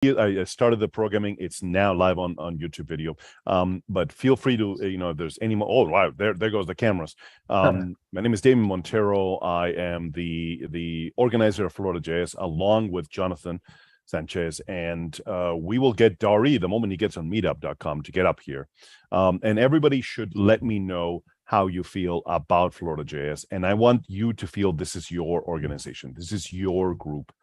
I started the programming. It's now live on YouTube video. But feel free to, if there's any more. Oh, wow, there goes the cameras. My name is Damon Montero. I am the organizer of FloridaJS, along with Jonathan Sanchez, and we will get Dari the moment he gets on meetup.com to get up here. And everybody should let me know how you feel about FloridaJS. And I want you to feel this is your organization. This is your group.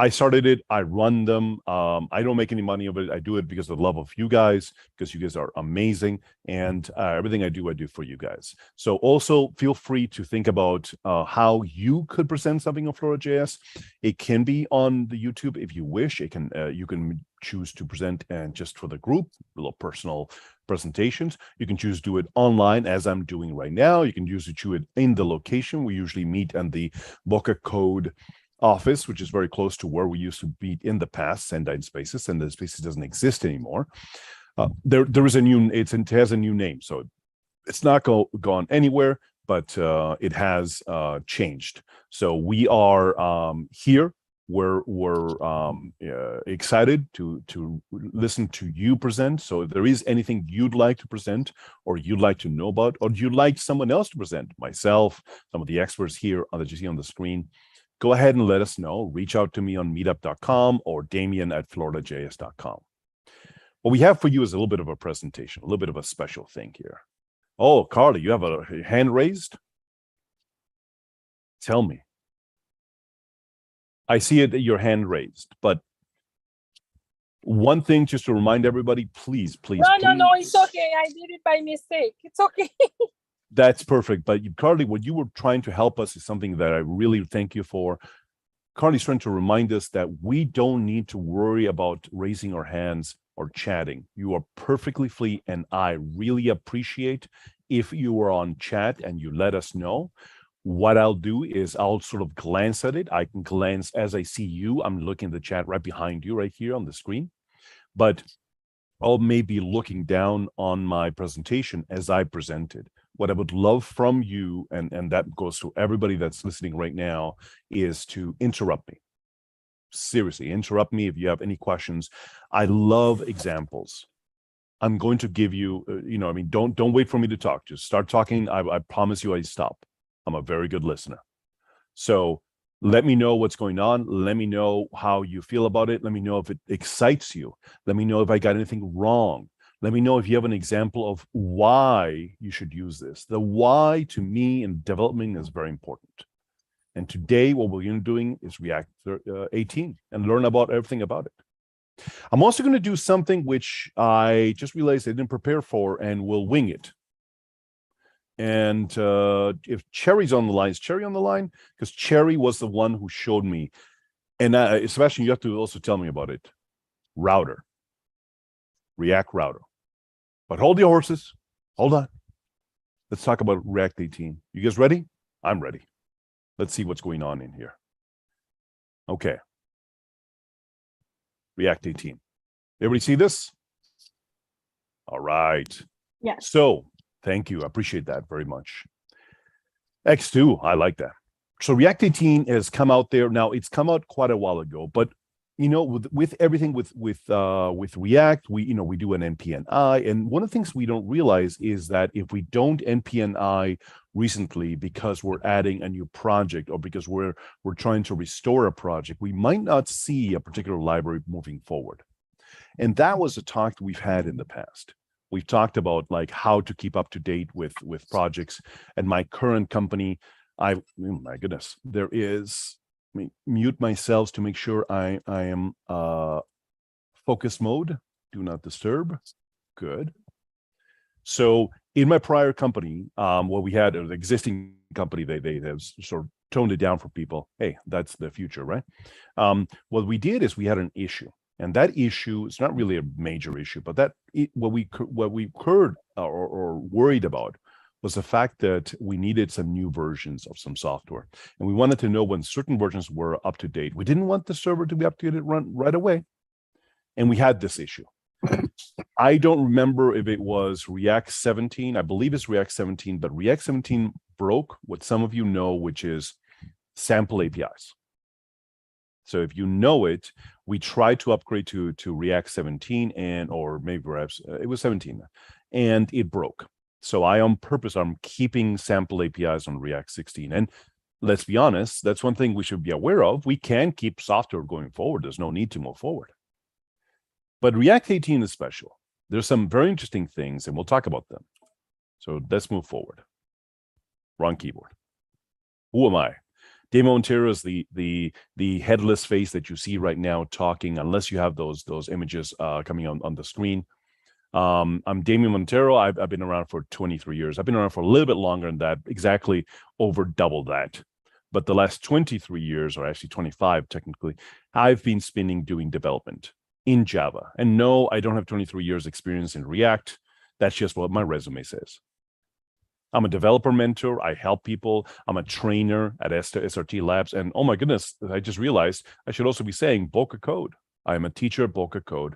I started it. I run them. I don't make any money of it. I do it because of the love of you guys, because you guys are amazing. And everything I do for you guys. So also feel free to think about how you could present something on FloridaJS. It can be on the YouTube if you wish. It can you can choose to present and just for the group, little personal presentations. You can choose to do it online, as I'm doing right now. You can choose to do it in the location. We usually meet in the Boca Code office, which is very close to where we used to be in the past. Sendine Spaces, and the Spaces doesn't exist anymore. There is a new, it has a new name, so it's not gone anywhere, but it has changed. So we are here. We're excited to listen to you present. So if there is anything you'd like to present, or you'd like to know about, or you'd like someone else to present, myself, some of the experts here that you see on the screen, go ahead and let us know. Reach out to me on meetup.com or Damien@floridajs.com. What we have for you is a little bit of a presentation, a little bit of a special thing here. Oh, Carly, you have a hand raised? Tell me. I see it, your hand raised, but one thing just to remind everybody, please. No, it's okay. I did it by mistake. It's okay. That's perfect. But Carly, what you were trying to help us is something that I really thank you for. Carly's trying to remind us that we don't need to worry about raising our hands or chatting. You are perfectly free, and I really appreciate if you are on chat and you let us know. What I'll do is I'll sort of glance at it. I can glance as I see you. I'm looking at the chat right behind you, right here on the screen. But I'll maybe looking down on my presentation as I presented. What I would love from you, and that goes to everybody that's listening right now, is to interrupt me. Seriously, interrupt me if you have any questions. I love examples. I'm going to give you, don't wait for me to talk. Just start talking. I promise you I stop. I'm a very good listener. So let me know what's going on. Let me know how you feel about it. Let me know if it excites you. Let me know if I got anything wrong. Let me know if you have an example of why you should use this. The why, to me, in development is very important. And today, what we're going to be doing is React 18 and learn about everything about it. I'm also going to do something which I just realized I didn't prepare for, and we'll wing it. And if Cherry's on the line, is Cherry on the line? Because Cherry was the one who showed me. And Sebastian, you have to also tell me about it. Router. React Router. But hold your horses. Hold on. Let's talk about React 18. You guys ready? I'm ready. Let's see what's going on in here. Okay. React 18. Everybody see this? All right. Yes. So, thank you. I appreciate that very much. X2, I like that. So React 18 has come out there. Now, it's come out quite a while ago, but with everything with React, we do an NPNI, and one of the things we don't realize is that if we don't NPNI recently because we're adding a new project or because we're trying to restore a project, we might not see a particular library moving forward. And that was a talk that we've had in the past. We've talked about like how to keep up to date with projects. And my current company, oh my goodness, there is. Let me mute myself to make sure I am focus mode. Do not disturb. Good. So in my prior company, what we had an existing company, they have sort of toned it down for people. Hey, that's the future, right? What we did is we had an issue. And that issue, it's not really a major issue, but what we heard or worried about was the fact that we needed some new versions of some software. And we wanted to know when certain versions were up to date. We didn't want the server to be up to date right away. And we had this issue. I don't remember if it was React 17. I believe it's React 17, but React 17 broke what some of you know, which is sample APIs. So if you know it, we tried to upgrade to React 17 or maybe perhaps it was 17 and it broke. So on purpose, I'm keeping sample APIs on React 16. And let's be honest, that's one thing we should be aware of. We can keep software going forward. There's no need to move forward. But React 18 is special. There's some very interesting things, and we'll talk about them. So let's move forward. Wrong keyboard. Who am I? Damon Montero is the headless face that you see right now talking, unless you have those images coming on the screen. I'm Damon Montero. I've been around for 23 years. I've been around for a little bit longer than that, exactly over double that. But the last 23 years, or actually 25 technically, I've been spending doing development in Java. And no, I don't have 23 years experience in React. That's just what my resume says. I'm a developer mentor. I help people. I'm a trainer at SRT Labs. And oh my goodness, I just realized I should also be saying Boca Code. I am a teacher at Boca Code.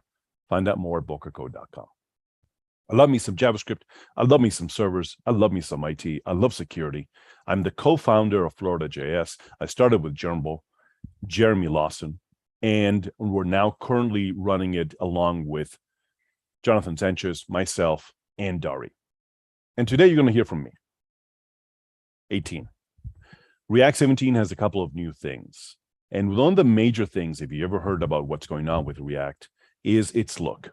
Find out more at bocacode.com. I love me some JavaScript. I love me some servers. I love me some IT. I love security. I'm the co-founder of FloridaJS. I started with Jeremy Lawson, and we're now currently running it along with Jonathan Sanchez, myself, and Dari. And today you're going to hear from me. 18. React 17 has a couple of new things. And one of the major things, if you ever heard about what's going on with React, is its look.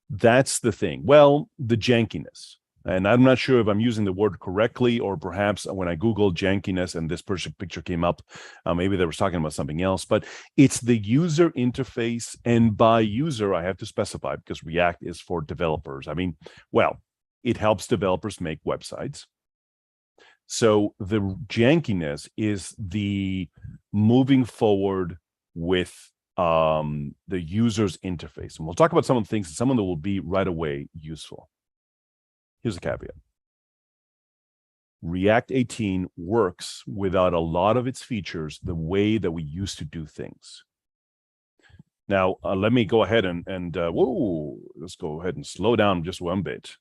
That's the thing. Well, the jankiness. And I'm not sure if I'm using the word correctly, or perhaps when I Googled jankiness and this picture came up, maybe they were talking about something else, but it's the user interface. And by user, I have to specify because React is for developers. I mean, well, it helps developers make websites. So the jankiness is the moving forward with the user's interface. And we'll talk about some of the things, some of them will be right away useful. Here's a caveat. React 18 works without a lot of its features the way that we used to do things. Now, let me go ahead let's go ahead and slow down just one bit.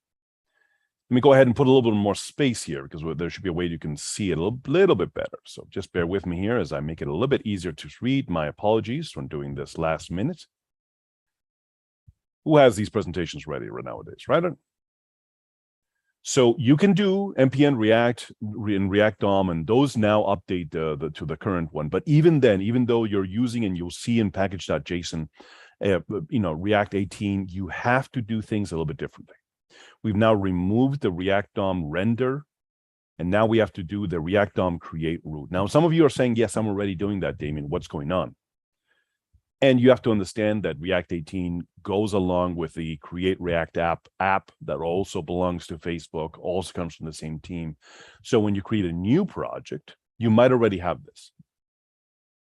Let me go ahead and put a little bit more space here because there should be a way you can see it a little bit better. So just bear with me here as I make it a little bit easier to read. My apologies for doing this last minute. Who has these presentations ready nowadays, right? So you can do npm React in React DOM, and those now update to the current one. But even then, even though you're using, and you'll see in package.json, React 18, you have to do things a little bit differently. We've now removed the React DOM render, and now we have to do the React DOM create root. Now, some of you are saying, yes, I'm already doing that, Damien. What's going on? And you have to understand that React 18 goes along with the Create React app that also belongs to Facebook, also comes from the same team. So when you create a new project, you might already have this.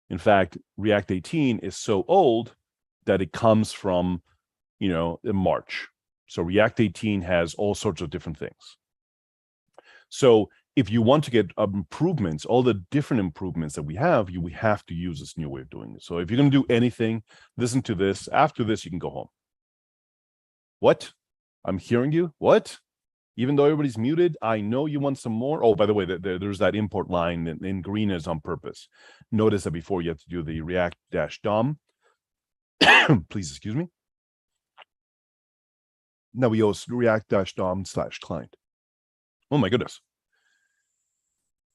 In fact, React 18 is so old that it comes from, in March. So React 18 has all sorts of different things. So if you want to get improvements, all the different improvements that we have to use this new way of doing it. So if you're going to do anything, listen to this. After this, you can go home. What? I'm hearing you? What? Even though everybody's muted, I know you want some more. Oh, by the way, there's that import line in green is on purpose. Notice that before you have to do the React-DOM. Please excuse me. Now we use React-DOM/client. Oh my goodness.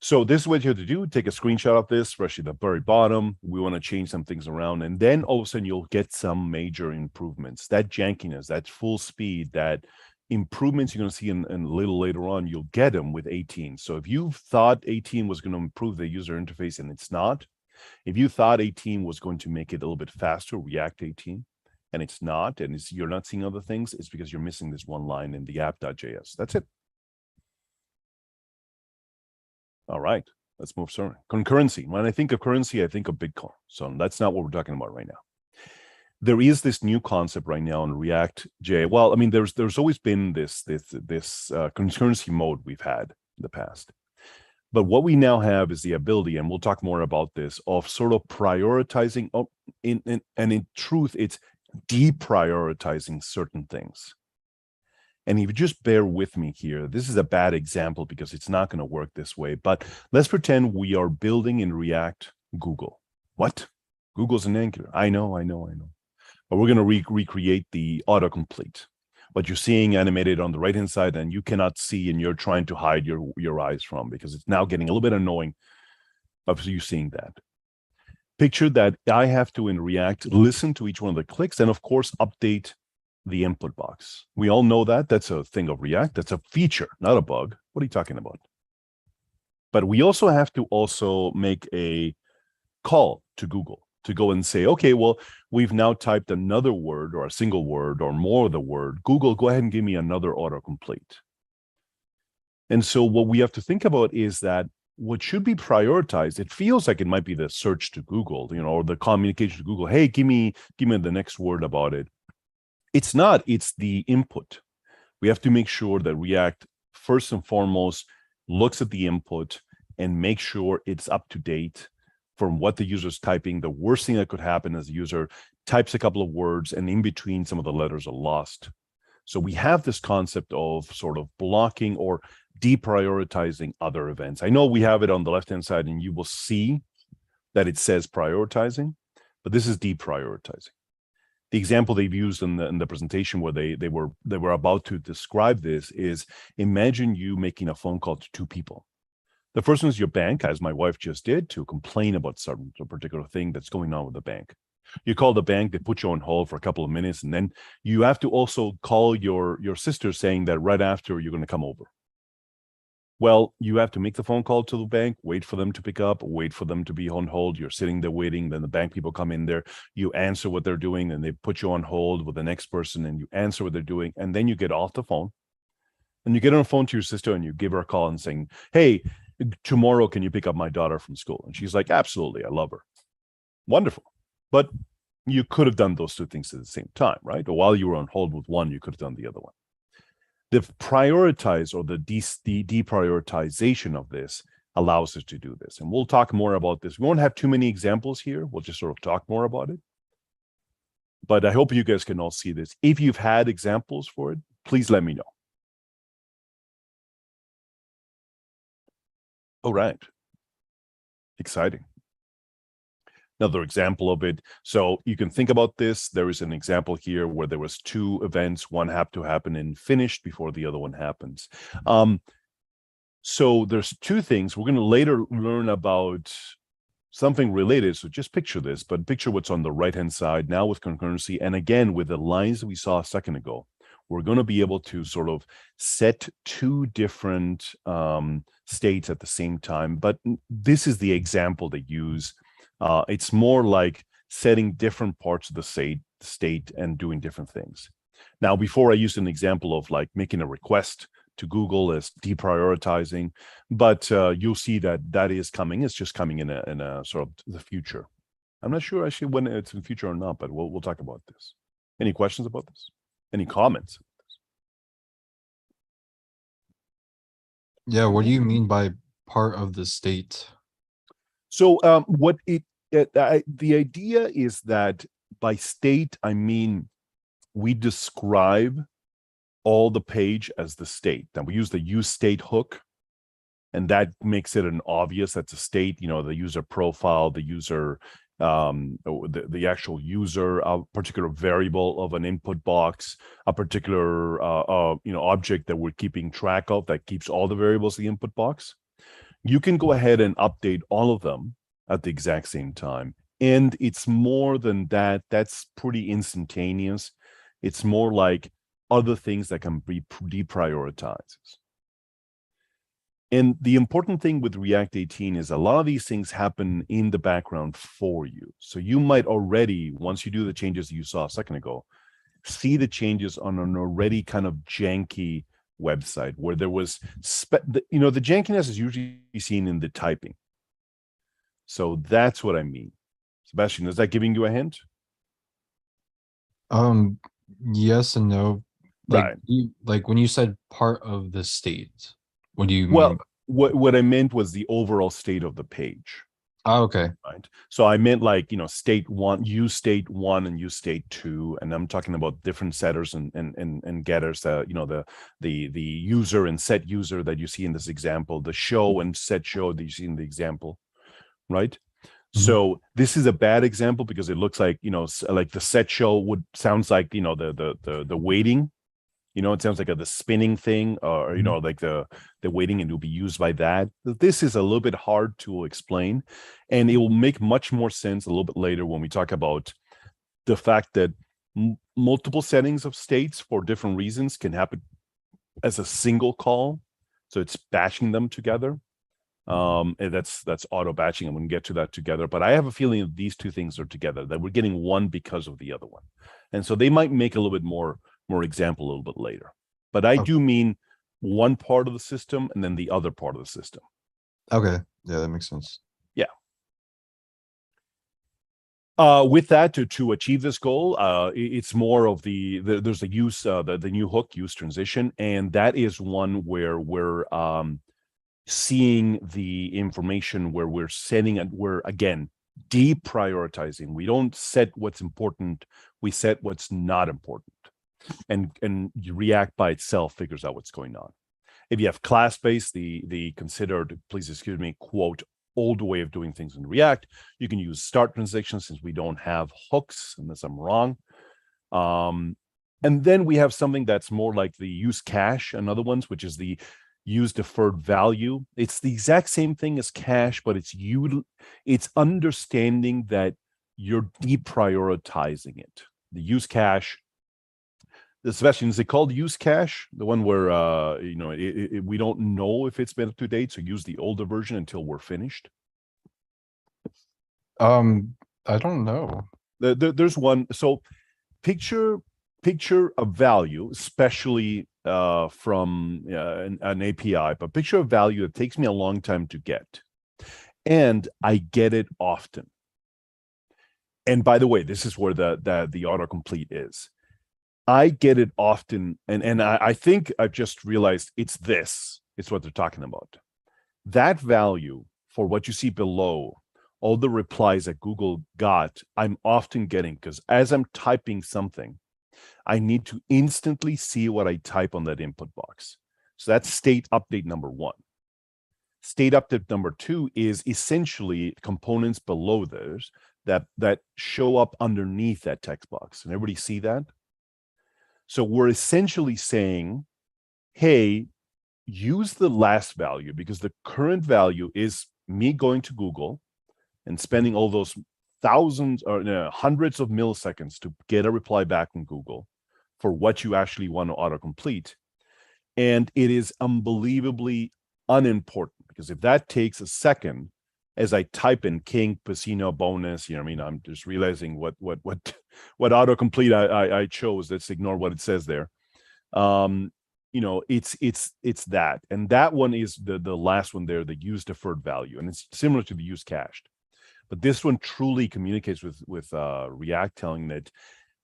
So this is what you have to do. Take a screenshot of this, especially the very bottom. We want to change some things around. And then all of a sudden you'll get some major improvements. That jankiness, that full speed, that improvements you're going to see in a little later on, you'll get them with 18. So if you thought 18 was going to improve the user interface and it's not, if you thought 18 was going to make it a little bit faster, React 18, and it's not, and you're not seeing other things, it's because you're missing this one line in the app.js. That's it. All right, let's move forward. Concurrency. When I think of currency, I think of Bitcoin. So that's not what we're talking about right now. There is this new concept right now in React.js. Well, I mean, there's always been this concurrency mode we've had in the past. But what we now have is the ability, and we'll talk more about this, of sort of prioritizing, and in truth, it's deprioritizing certain things. And if you just bear with me here, this is a bad example because it's not going to work this way. But let's pretend we are building in React Google. What? Google's an Angular. I know. But we're going to recreate the autocomplete. What you're seeing animated on the right-hand side and you cannot see and you're trying to hide your eyes from, because it's now getting a little bit annoying of you seeing that. Picture that I have to, in React, listen to each one of the clicks and, of course, update the input box. We all know that. That's a thing of React. That's a feature, not a bug. What are you talking about? But we also have to make a call to Google to go and say, okay, well, we've now typed another word or a single word or more of the word. Google, go ahead and give me another autocomplete. And so what we have to think about is that what should be prioritized, it feels like it might be the search to Google, or the communication to Google. Hey, give me the next word about it. It's not, it's the input. We have to make sure that React, first and foremost, looks at the input and make sure it's up to date from what the user's typing. The worst thing that could happen is the user types a couple of words and in between some of the letters are lost. So we have this concept of sort of blocking or deprioritizing other events. I know we have it on the left-hand side and you will see that it says prioritizing, but this is deprioritizing. The example they've used in the presentation where they were about to describe this is, imagine you making a phone call to two people. The first one is your bank, as my wife just did, to complain about some particular thing that's going on with the bank. You call the bank, they put you on hold for a couple of minutes, and then you have to also call your sister saying that right after you're going to come over. Well, you have to make the phone call to the bank, wait for them to pick up, wait for them to be on hold. You're sitting there waiting. Then the bank people come in there. You answer what they're doing, and they put you on hold with the next person, and you answer what they're doing. And then you get off the phone, and you get on the phone to your sister, and you give her a call and saying, hey, tomorrow, can you pick up my daughter from school? And she's like, absolutely, I love her. Wonderful. But you could have done those two things at the same time, right? Or while you were on hold with one, you could have done the other one. The prioritize or the deprioritization of this allows us to do this. And we'll talk more about this. We won't have too many examples here. We'll just sort of talk more about it. But I hope you guys can all see this. If you've had examples for it, please let me know. All right. Exciting. Another example of it. So you can think about this. There is an example here where there was two events. One had to happen and finished before the other one happens. So there's two things. We're going to later learn about something related. So just picture this, but picture what's on the right-hand side now with concurrency. And again, with the lines that we saw a second ago, we're going to be able to sort of set two different states at the same time. But this is the example they use. It's more like setting different parts of the state and doing different things. Now, before I used an example of like making a request to Google as deprioritizing, but you'll see that is coming. It's just coming in a sort of the future. I'm not sure actually when it's in the future or not, but we'll talk about this. Any questions about this? Any comments? Yeah, what do you mean by part of the state? So the idea is that by state, I mean, we describe all the page as the state. Now we use the use state hook, and that makes it an obvious that's a state, the user profile, the user, the actual user, a particular variable of an input box, a particular, object that we're keeping track of that keeps all the variables in the input box. You can go ahead and update all of them at the exact same time. And it's more than that. That's pretty instantaneous. It's more like other things that can be deprioritized. And the important thing with React 18 is a lot of these things happen in the background for you. So you might already, once you do the changes you saw a second ago, see the changes on an already kind of janky website where there was, the jankiness is usually seen in the typing. So that's what I mean. Sebastian, is that giving you a hint? Yes and no. Right. Like when you said part of the state, what do you mean? Well, what I meant was the overall state of the page. Oh, okay. Right. So I meant like, state one, use state one and use state two. And I'm talking about different setters and getters, the user and set user that you see in this example, the show and set show that you see in the example. Right. So this is a bad example because it looks like, like the set show sounds like, the weighting, it sounds like the spinning thing, or, like the weighting, and it will be used by that. This is a little bit hard to explain, and it will make much more sense a little bit later when we talk about the fact that multiple settings of states for different reasons can happen as a single call. So it's batching them together. And that's auto batching. I'm going to get to that together, but I have a feeling that these two things are together, that we're getting one because of the other one. And so they might make a little bit more example a little bit later, but I do mean one part of the system and then the other part of the system. Okay. Yeah, that makes sense. Yeah. With that, to achieve this goal, it's more of there's a use, the new hook use transition, and that is one where we're seeing the information, where we're setting, and we're again deprioritizing. We don't set what's important, we set what's not important, and React by itself figures out what's going on. If you have class-based, the considered, please excuse me, quote, old way of doing things in React, you can use start transitions since we don't have hooks, unless I'm wrong. And then we have something that's more like the use cache and other ones, which is the use deferred value. It's the exact same thing as cache, but it's understanding that you're deprioritizing it. The use cache, Sebastian, is it called use cache? The one where we don't know if it's been up to date, so use the older version until we're finished. I don't know. There's one. So picture a value, especially from an API, but picture a value that takes me a long time to get, and I get it often. And by the way, this is where the autocomplete is. I get it often, and I think I've just realized it's what they're talking about. That value for what you see below, all the replies that Google got, I'm often getting, because as I'm typing something, I need to instantly see what I type on that input box. So that's state update number one. State update number two is essentially components below those that show up underneath that text box. And everybody see that? So we're essentially saying, hey, use the last value, because the current value is me going to Google and spending all those thousands or hundreds of milliseconds to get a reply back from Google for what you actually want to autocomplete. And it is unbelievably unimportant, because if that takes a second, as I type in king, casino, bonus, I'm just realizing what autocomplete I chose. Let's ignore what it says there. It's that, and that one is the last one there, the use deferred value, and it's similar to the use cached, but this one truly communicates with React, telling that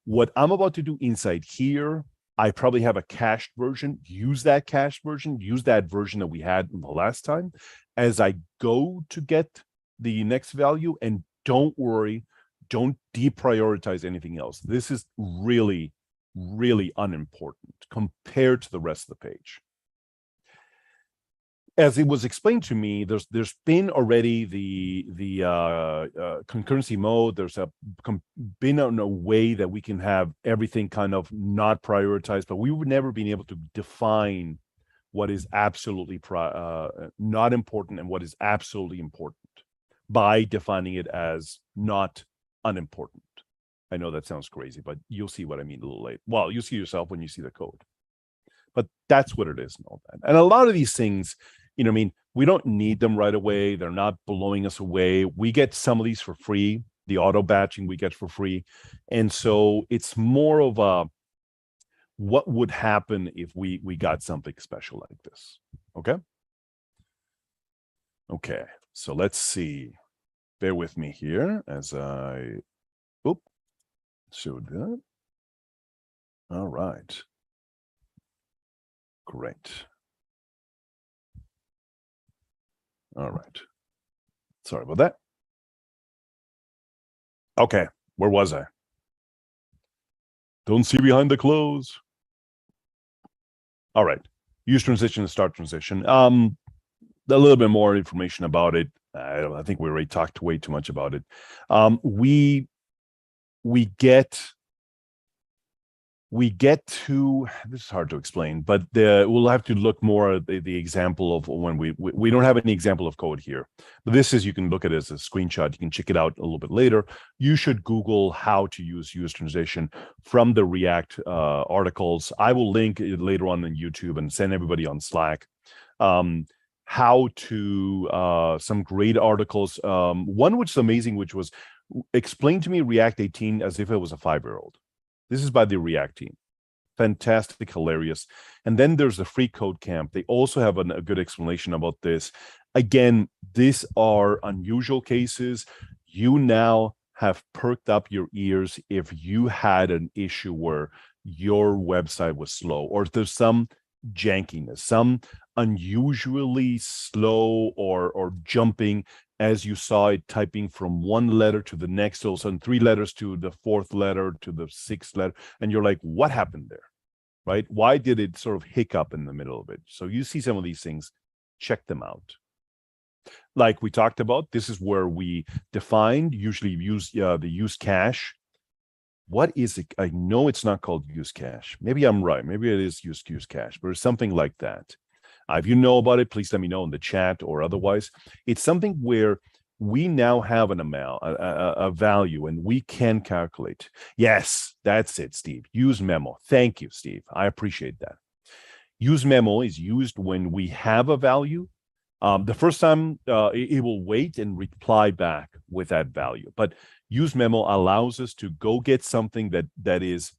what I'm about to do inside here, I probably have a cached version. Use that cached version. Use that version that we had the last time as I go to get the next value, and don't worry, don't deprioritize anything else. This is really, really unimportant compared to the rest of the page. As it was explained to me, there's been already the concurrency mode. There's been a way that we can have everything kind of not prioritized, but we would never been able to define what is absolutely not important and what is absolutely important by defining it as not unimportant. I know that sounds crazy, but you'll see what I mean a little later. Well, you'll see yourself when you see the code. But that's what it is and all that. And a lot of these things, we don't need them right away. They're not blowing us away. We get some of these for free. The auto batching we get for free. And so it's more of a, what would happen if we got something special like this? Okay. Okay. So let's see. Bear with me here as I showed that. All right. Great. All right. Sorry about that. Okay, where was I? Don't see behind the clothes. All right. Use transition and start transition. A little bit more information about it. I think we already talked way too much about it. We get to, this is hard to explain, but we'll have to look more at the example of when we don't have any example of code here, but this is, you can look at it as a screenshot. You can check it out a little bit later. You should Google how to use user translation from the React articles. I will link it later on YouTube and send everybody on Slack. How to some great articles. One which is amazing, which was explain to me React 18 as if it was a 5-year-old. This is by the React team. Fantastic, hilarious. And then there's the Free Code Camp. They also have a good explanation about this. Again, these are unusual cases. You now have perked up your ears if you had an issue where your website was slow, or if there's some jankiness, some unusually slow or jumping, as you saw it typing from one letter to the next, all of a sudden 3 letters to the 4th letter to the 6th letter, and you're like, what happened there, right? Why did it sort of hiccup in the middle of it? So you see some of these things, check them out. Like we talked about, this is where we defined, usually use the use cache. What is it? I know it's not called use cache. Maybe I'm right. Maybe it is use cache, but it's something like that. If you know about it, please let me know in the chat or otherwise. It's something where we now have an amount, a value, and we can calculate. Yes, that's it, Steve. Use memo. Thank you, Steve. I appreciate that. Use memo is used when we have a value. The first time it will wait and reply back with that value. But use memo allows us to go get something that is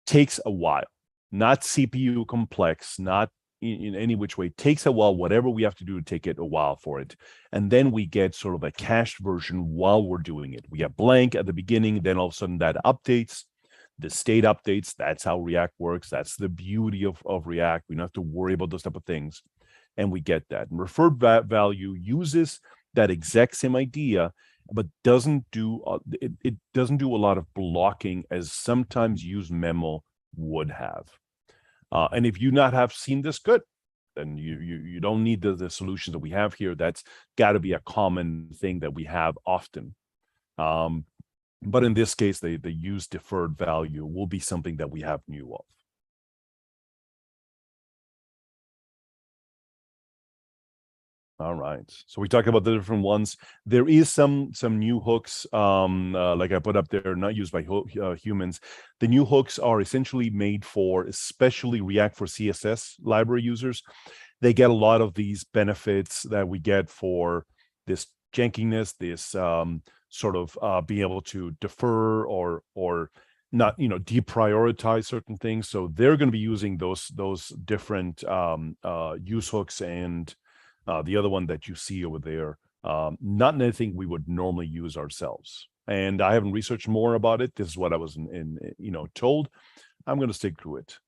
takes a while, not CPU complex, not in any which way, takes a while, whatever we have to do to take it a while for it. And then we get sort of a cached version while we're doing it. We have blank at the beginning, then all of a sudden that updates, the state updates. That's how React works. That's the beauty of React. We don't have to worry about those type of things. And we get that. And referred value uses that exact same idea, but doesn't do it doesn't do a lot of blocking as sometimes use memo would have. And if you not have seen this, good, then you don't need the solutions that we have here. That's got to be a common thing that we have often. But in this case, the use deferred value will be something that we have new of. All right. So we talked about the different ones. There is some new hooks, like I put up there, not used by humans. The new hooks are essentially made for especially React for CSS library users. They get a lot of these benefits that we get for this jankiness, this sort of being able to defer or not, deprioritize certain things. So they're going to be using those different use hooks and the other one that you see over there, not anything we would normally use ourselves. And I haven't researched more about it. This is what I was told. I'm going to stick to it.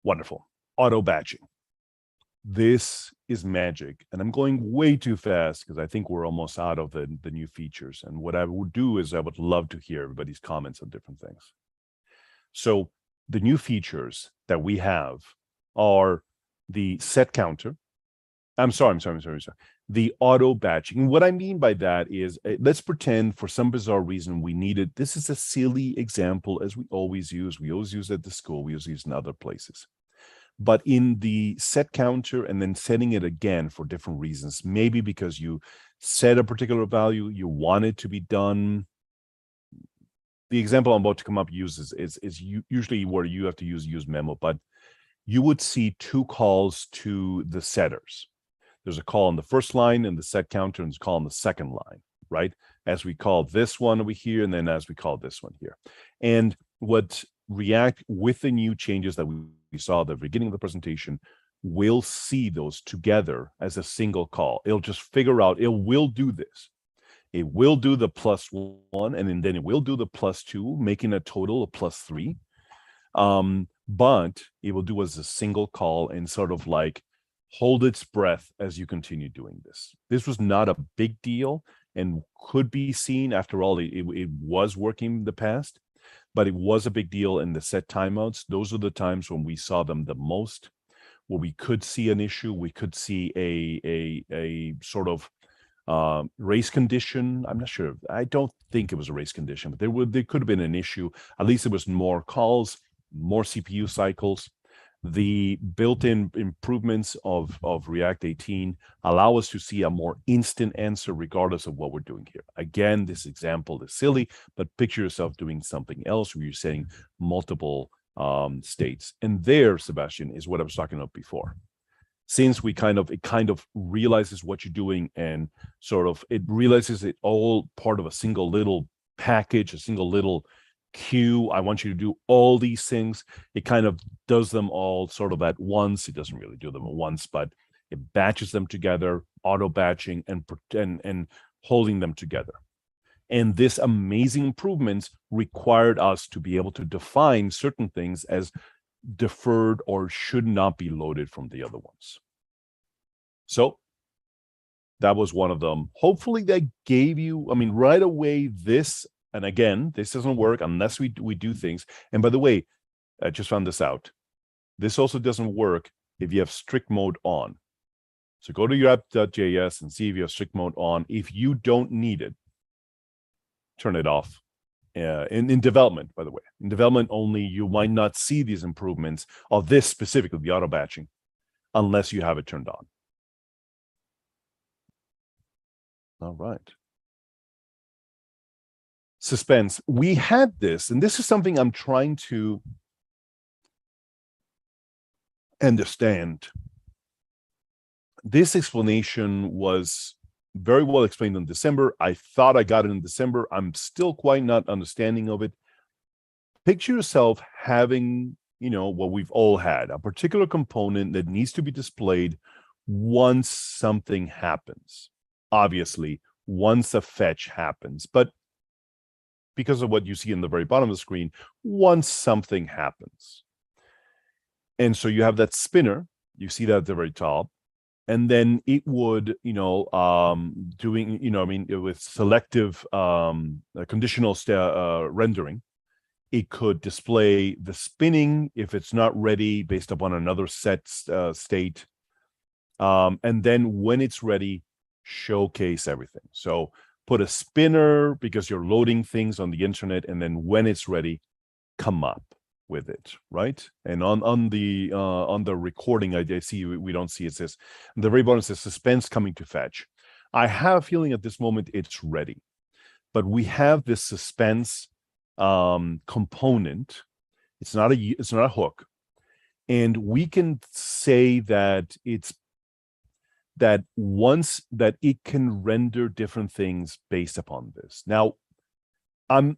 Wonderful. Auto batching. This is magic. And I'm going way too fast because I think we're almost out of the new features. And what I would do is I would love to hear everybody's comments on different things. So the new features that we have are the set counter. I'm sorry. The auto batching. And what I mean by that is, let's pretend for some bizarre reason we needed, this is a silly example as we always use. We always use it at the school. We always use it in other places. But in the set counter and then setting it again for different reasons, maybe because you set a particular value, you want it to be done. The example I'm about to come up uses is usually where you have to use memo, but you would see 2 calls to the setters. There's a call on the first line in the set counter and a call on the second line, right? As we call this one over here, and then as we call this one here. And what React, with the new changes that we saw at the beginning of the presentation, will see those together as a single call. It'll just figure out, it will do this. It will do the +1, and then it will do the +2, making a total of +3. But it will do as a single call and sort of like hold its breath as you continue doing this. This was not a big deal and could be seen, after all, it was working in the past. but it was a big deal in the set timeouts. Those are the times when we saw them the most, where we could see an issue. We could see a sort of race condition. I'm not sure. I don't think it was a race condition, but there could have been an issue. At least it was more calls, more CPU cycles. The built-in improvements of React 18 allow us to see a more instant answer regardless of what we're doing here. Again, this example is silly, but picture yourself doing something else where you're setting multiple states. And there, Sebastian, is what I was talking about before. Since it kind of realizes what you're doing and sort of it realizes it all part of a single little package, a single little queue. I want you to do all these things. It kind of does them all sort of at once. It doesn't really do them at once, but it batches them together, auto batching and holding them together. And this amazing improvements required us to be able to define certain things as deferred or should not be loaded from the other ones. So that was one of them. Hopefully that gave you, I mean, right away, this, and again, this doesn't work unless we do things. And by the way, I just found this out. This also doesn't work if you have strict mode on. So go to your app.js and see if you have strict mode on. If you don't need it, turn it off. In development, by the way, in development only, you might not see these improvements of this specifically, the auto batching, unless you have it turned on. All right. Suspense. We had this, and this is something I'm trying to understand. This explanation was very well explained in December. I thought I got it in December. I'm still quite not understanding of it. Picture yourself having, what we've all had, a particular component that needs to be displayed once something happens. Obviously, once a fetch happens, but because of what you see in the very bottom of the screen, once something happens. And so you have that spinner, you see that at the very top. And then it would, with selective conditional rendering, it could display the spinning if it's not ready based upon another set state. And then when it's ready, showcase everything. So put a spinner because you're loading things on the internet, and then when it's ready, come up with it, right? And on the recording, I see we don't see it says the very bottom says suspense coming to fetch. I have a feeling at this moment it's ready, but we have this suspense component. It's not a hook, and we can say that once that it can render different things based upon this. Now, I'm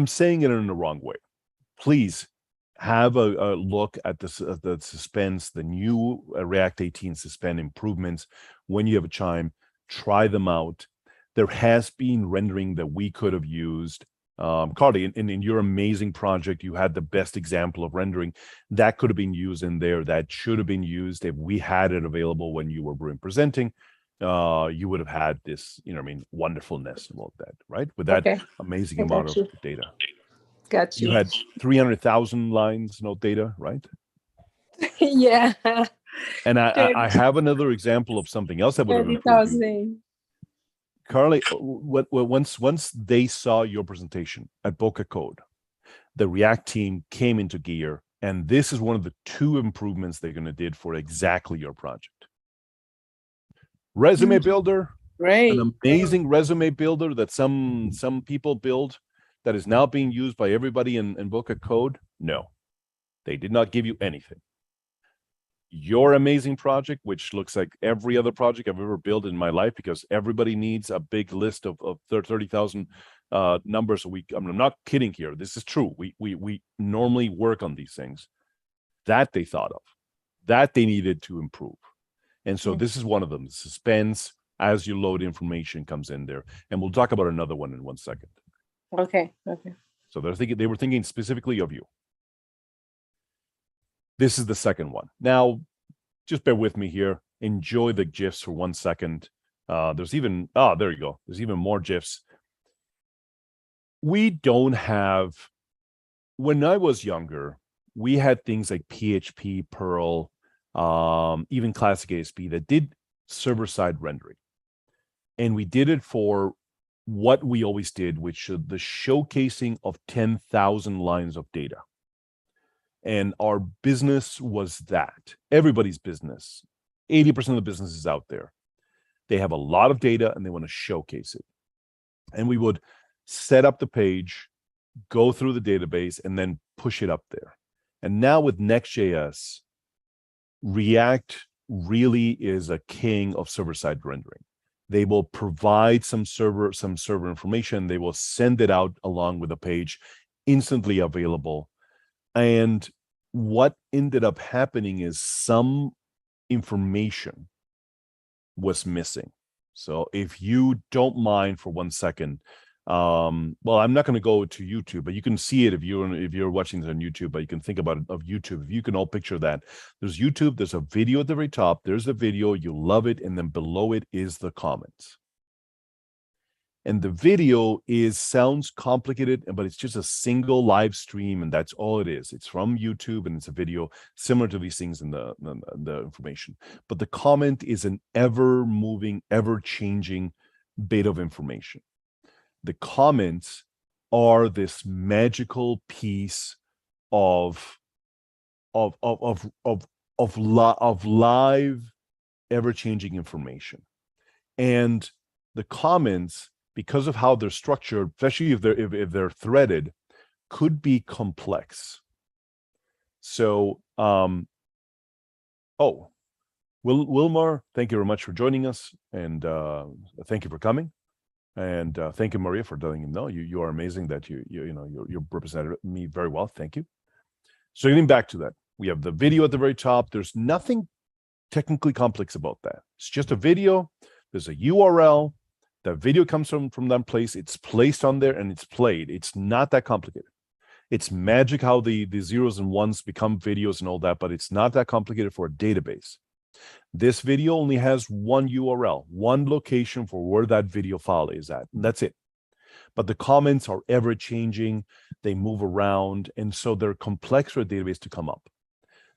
saying it in the wrong way. Please have a look at the suspense, the new React 18 suspend improvements. When you have a chime, try them out. There has been rendering that we could have used. Carly, in your amazing project, you had the best example of rendering that could have been used in there. That should have been used if we had it available when you were presenting. You would have had this, wonderfulness and all that, right? With that amazing amount of data. Got you. You had 300,000 lines, no data, right? Yeah. And I have another example of something else that would have improved you. Carly, once they saw your presentation at Boca Code, the React team came into gear, and this is one of the 2 improvements they're going to did for exactly your project. Resume builder, Great. an amazing resume builder that some people build that is now being used by everybody in Boca Code. No, they did not give you anything. Your amazing project, which looks like every other project I've ever built in my life, because everybody needs a big list of 30,000 numbers a week. I'm not kidding here. This is true. We normally work on these things that they thought of, that they needed to improve. And so this is one of them. The suspense as you load information comes in there. And we'll talk about another one in 1 second. Okay. So they were thinking specifically of you. This is the second one. Now, just bear with me here. Enjoy the GIFs for 1 second. There's even, there you go. There's even more GIFs. We don't have when I was younger, we had things like PHP, Perl, even classic ASP that did server-side rendering. And we did it for what we always did, which is the showcasing of 10,000 lines of data. And our business was that. Everybody's business, 80% of the businesses out there, they have a lot of data and they want to showcase it. And we would set up the page, go through the database, and then push it up there. And now with Next.js, React really is a king of server-side rendering. They will provide some server information. They will send it out along with the page, instantly available. And what ended up happening is some information was missing. So if you don't mind for 1 second, well, I'm not going to go to YouTube, but you can see it if you're watching this on YouTube. But you can think about it of YouTube. If you can all picture that, there's YouTube. There's a video at the very top. There's the video. You love it, and then below it is the comments. And the video sounds complicated, but it's just a single live stream, and that's all it is. It's from YouTube, and it's a video similar to these things in the information. But the comment is an ever-moving, ever-changing bit of information. The comments are this magical piece of live, ever-changing information. And the comments, because of how they're structured, especially if they're threaded, could be complex. So, Wilmar, thank you very much for joining us, and thank you for coming. And thank you, Maria, for letting him know you are amazing. That you represented me very well. Thank you. So getting back to that, we have the video at the very top. There's nothing technically complex about that. It's just a video. There's a URL. The video comes from that place. It's placed on there and it's played. It's not that complicated. It's magic how the zeros and ones become videos and all that, but it's not that complicated for a database. This video only has one URL, one location for where that video file is at, and that's it. But the comments are ever changing, they move around, and so they're complex for a database to come up.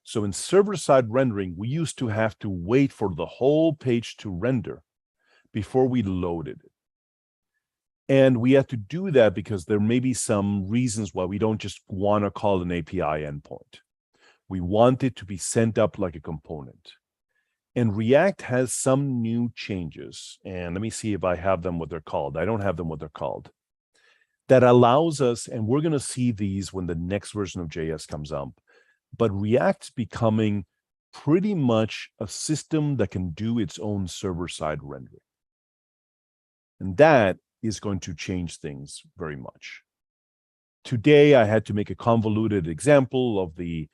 So in server-side rendering, we used to have to wait for the whole page to render before we loaded it. And we had to do that because there may be some reasons why we don't just want to call an API endpoint. We want it to be sent up like a component. And React has some new changes. And let me see if I have them what they're called. I don't have them what they're called. That allows us, and we're going to see these when the next version of JS comes up, but React's becoming pretty much a system that can do its own server-side rendering. And that is going to change things very much. Today, I had to make a convoluted example of the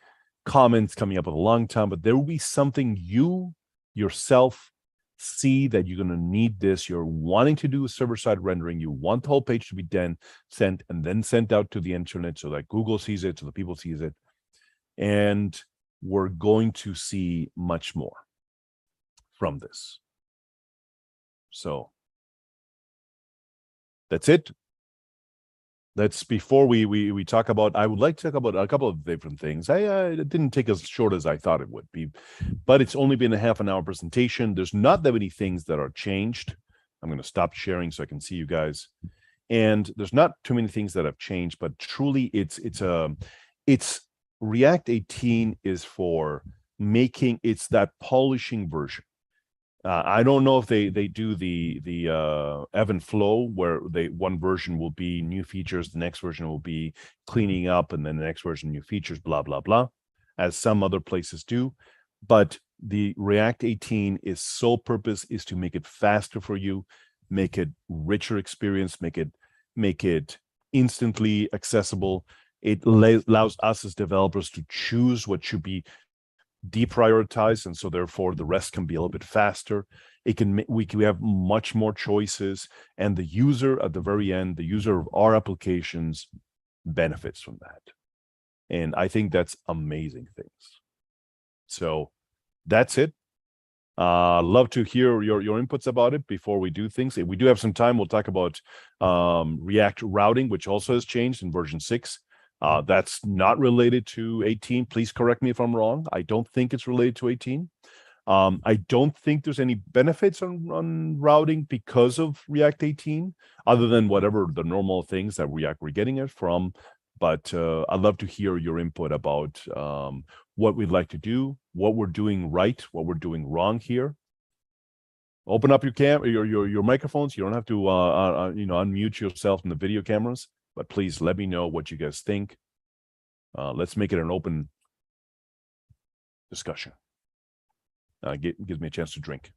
comments coming up with a long time, but there will be something you yourself see that you're going to need this. You're wanting to do a server-side rendering. You want the whole page to be sent and then sent out to the internet so that Google sees it, so the people sees it. And we're going to see much more from this. So that's it. That's before we talk about, I would like to talk about a couple of different things. It didn't take as short as I thought it would be, but it's only been a half-an-hour presentation. There's not that many things that are changed. I'm going to stop sharing so I can see you guys. And there's not too many things that have changed, but truly it's React 18 is for making, it's that polishing version. I don't know if they do the ebb and flow where one version will be new features, the next version will be cleaning up, and then the next version new features, blah blah blah, as some other places do. But the React 18 is sole purpose is to make it faster for you, make it richer experience, make it instantly accessible. It allows us as developers to choose what should be deprioritized, and so therefore the rest can be a little bit faster. It can we have much more choices, and the user at the very end, the user of our applications, benefits from that. And I think that's amazing things. So that's it. Love to hear your inputs about it before we do things. If we do have some time, we'll talk about React routing, which also has changed in version 6. That's not related to 18. Please correct me if I'm wrong. I don't think it's related to 18. I don't think there's any benefits on routing because of React 18, other than whatever the normal things that we're getting it from. But I'd love to hear your input about what we'd like to do, what we're doing right, what we're doing wrong here. Open up your microphones. You don't have to unmute yourself in the video cameras, but please let me know what you guys think. Let's make it an open discussion. Gives me a chance to drink.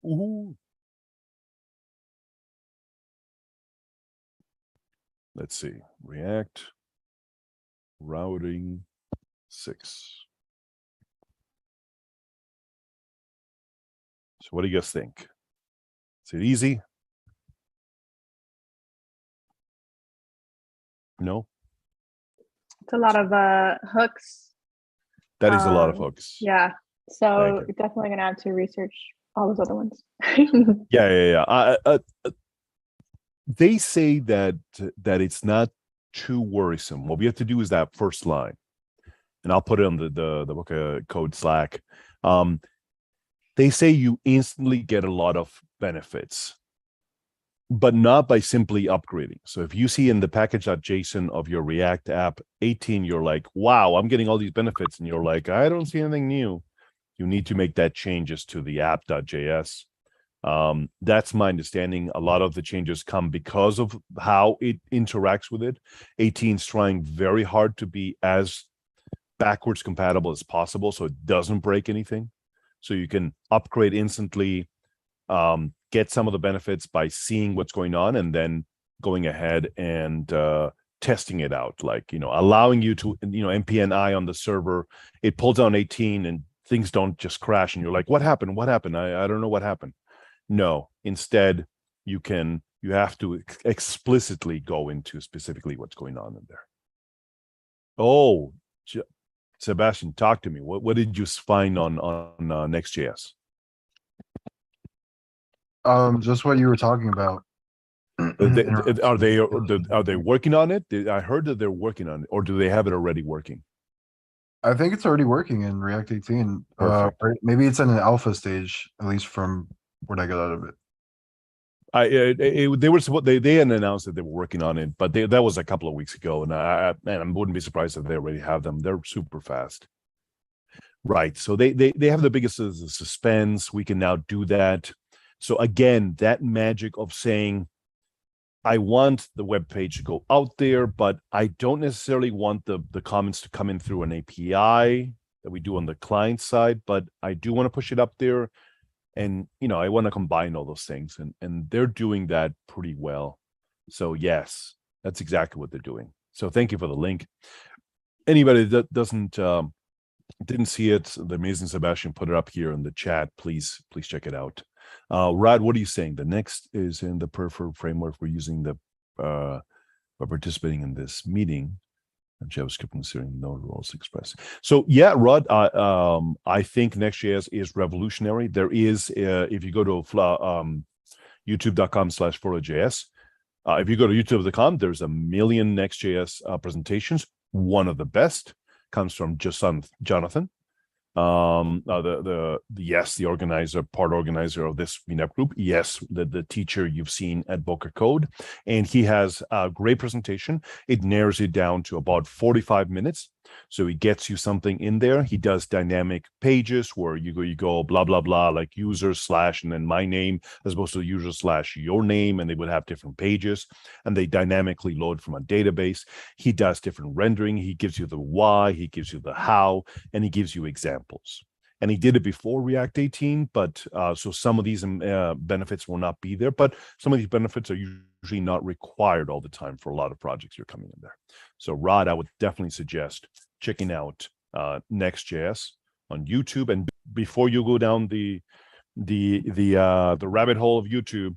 Ooh. Let's see. React routing 6. So what do you guys think? Is it easy? No? It's a lot of hooks. That is a lot of hooks. Yeah. So definitely gonna have to research all those other ones. Yeah. They say that it's not too worrisome. What we have to do is that first line, and I'll put it on the book code Slack. They say you instantly get a lot of benefits, but not by simply upgrading. So if you see in the package.json of your React app 18, you're like, wow, I'm getting all these benefits. And you're like, I don't see anything new. You need to make that changes to the app.js. That's my understanding. A lot of the changes come because of how it interacts with it. 18 is trying very hard to be as backwards compatible as possible so it doesn't break anything. So you can upgrade instantly, get some of the benefits by seeing what's going on and then going ahead and testing it out, like, allowing you to, npni on the server. It pulls down 18 and things don't just crash and you're like, what happened? I don't know what happened. No, instead you have to explicitly go into specifically what's going on in there. Oh, Sebastian, talk to me. What did you find on Next.js? Just what you were talking about. Are they working on it? I heard that they're working on it, or do they have it already working? I think it's already working in React 18. Perfect. Maybe it's in an alpha stage, at least from what I got out of it. They hadn't announced that they were working on it, but that was a couple of weeks ago, and I wouldn't be surprised if they already have them. They're super fast. Right. So they have the biggest suspense. We can now do that. So again, that magic of saying, I want the web page to go out there, but I don't necessarily want the comments to come in through an API that we do on the client side, but I do want to push it up there. And, I want to combine all those things, and they're doing that pretty well. So yes, that's exactly what they're doing. So thank you for the link. Anybody that didn't see it, the amazing Sebastian put it up here in the chat. Please check it out. Rod, what are you saying? The next is in the preferred framework we're using by participating in this meeting. JavaScript considering node roles express. So yeah, Rod, I think Next.js is revolutionary. There is, if you go to youtube.com/FloridaJS, if you go to youtube.com, there's a million Next.js presentations. One of the best comes from Jonathan. The organizer, part organizer of this meetup group. Yes, the teacher you've seen at Boca Code, and he has a great presentation. It narrows it down to about 45 minutes. So he gets you something in there. He does dynamic pages where you go blah, blah, blah, like user / and then my name as opposed to user / your name, and they would have different pages and they dynamically load from a database. He does different rendering. He gives you the why, he gives you the how, and he gives you examples. And he did it before React 18, but so some of these benefits will not be there, but some of these benefits are usually not required all the time for a lot of projects you're coming in there. So Rod, I would definitely suggest checking out Next.js on YouTube. And before you go down the rabbit hole of YouTube,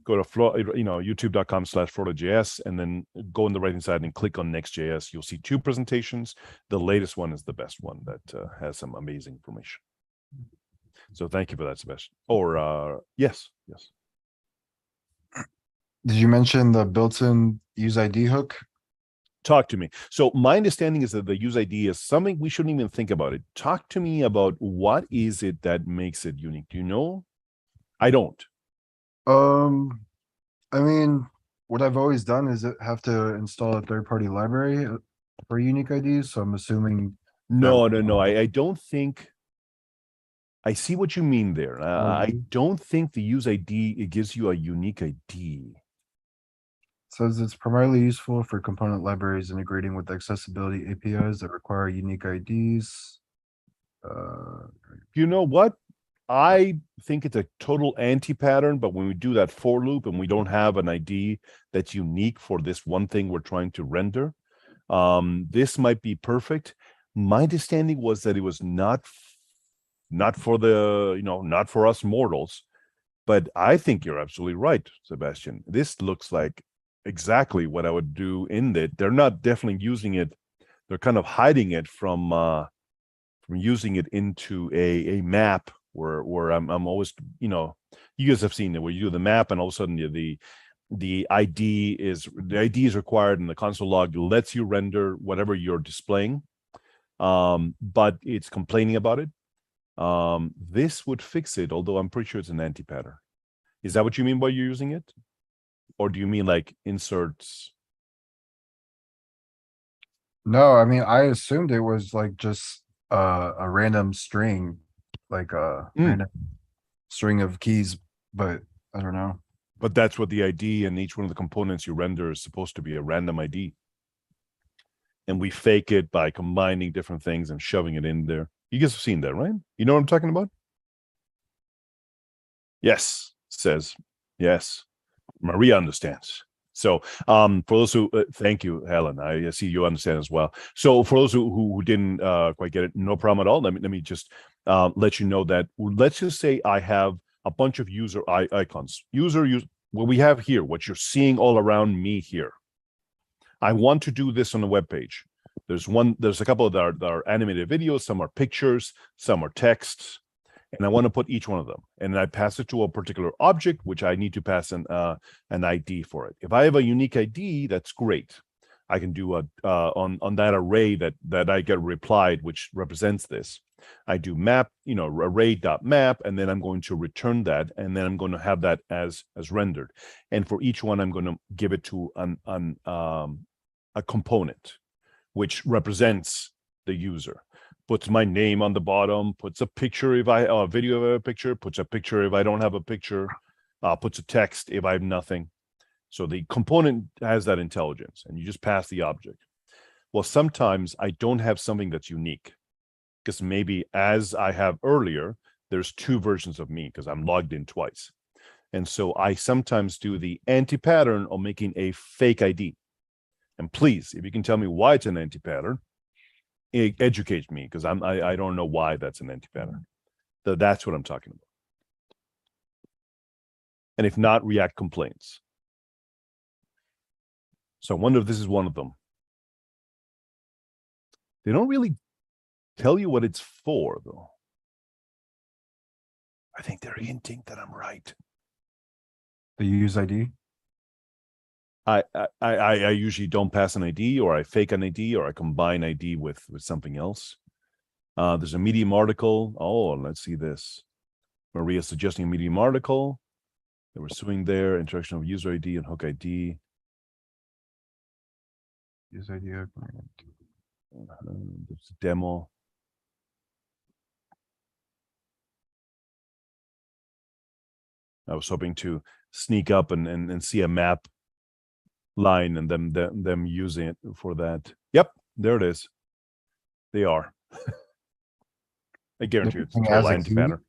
go to youtube.com/FloridaJS and then go on the right hand side and click on Next.js. You'll see 2 presentations. The latest one is the best one that has some amazing information. So thank you for that, Sebastian. Or yes. Did you mention the built-in use ID hook? Talk to me. So my understanding is that the use ID is something we shouldn't even think about it. Talk to me about what is it that makes it unique. Do you know? I don't. I mean, what I've always done is have to install a third-party library for unique IDs, so I'm assuming. No. I don't think. I see what you mean there. I don't think the use ID, it gives you a unique ID. Says it's primarily useful for component libraries integrating with accessibility APIs that require unique IDs. You know what? I think it's a total anti-pattern, but when we do that for loop and we don't have an ID that's unique for this one thing we're trying to render, this might be perfect. My understanding was that it was not for the, not for us mortals, but I think you're absolutely right, Sebastian. This looks like exactly what I would do in it. They're not definitely using it. They're kind of hiding it from using it into a map where I'm always, you guys have seen it where you do the map and all of a sudden the ID is required and the console log lets you render whatever you're displaying. But it's complaining about it. This would fix it, although I'm pretty sure it's an anti-pattern. Is that what you mean by you're using it? Or do you mean like inserts? No, I mean, I assumed it was like just a random string, like a random string of keys, but I don't know. But that's what the ID and each one of the components you render is supposed to be, a random ID. And we fake it by combining different things and shoving it in there. You guys have seen that, right? You know what I'm talking about? Yes, says yes. Maria understands. So for those who thank you, Helen. I see you understand as well. So for those who didn't quite get it, no problem at all. Let me just let you know that, let's just say I have a bunch of user icons. What we have here, what you're seeing all around me here. I want to do this on the web page. There's a couple that are animated videos, some are pictures, some are texts, and I want to put each one of them. And I pass it to a particular object, which I need to pass an ID for it. If I have a unique ID, that's great. I can do on that array that I get replied, which represents this. I do map, array.map, and then I'm going to return that, and then I'm going to have that as rendered. And for each one, I'm going to give it to a component, which represents the user. Puts my name on the bottom, puts a picture if I have a video of a picture, puts a picture if I don't have a picture, puts a text if I have nothing. So the component has that intelligence, and you just pass the object. Well, sometimes I don't have something that's unique, because maybe as I have earlier, there's two versions of me because I'm logged in twice. And so I sometimes do the anti-pattern of making a fake ID. And please, if you can tell me why it's an anti-pattern, it educates me, because I don't know why that's an anti-pattern. That's what I'm talking about. And if not, React complains. So I wonder if this is one of them. They don't really tell you what it's for, though. I think they're hinting that I'm right. The use ID? I usually don't pass an ID, or I fake an ID, or I combine ID with something else. There's a Medium article. Oh, let's see this. Maria suggesting a Medium article. They were suing there. Interaction of user ID and hook ID. Use ID. There's a demo. I was hoping to sneak up and see a map line and them using it for that. Yep, there it is. They are. I guarantee you it's a total anti-pattern.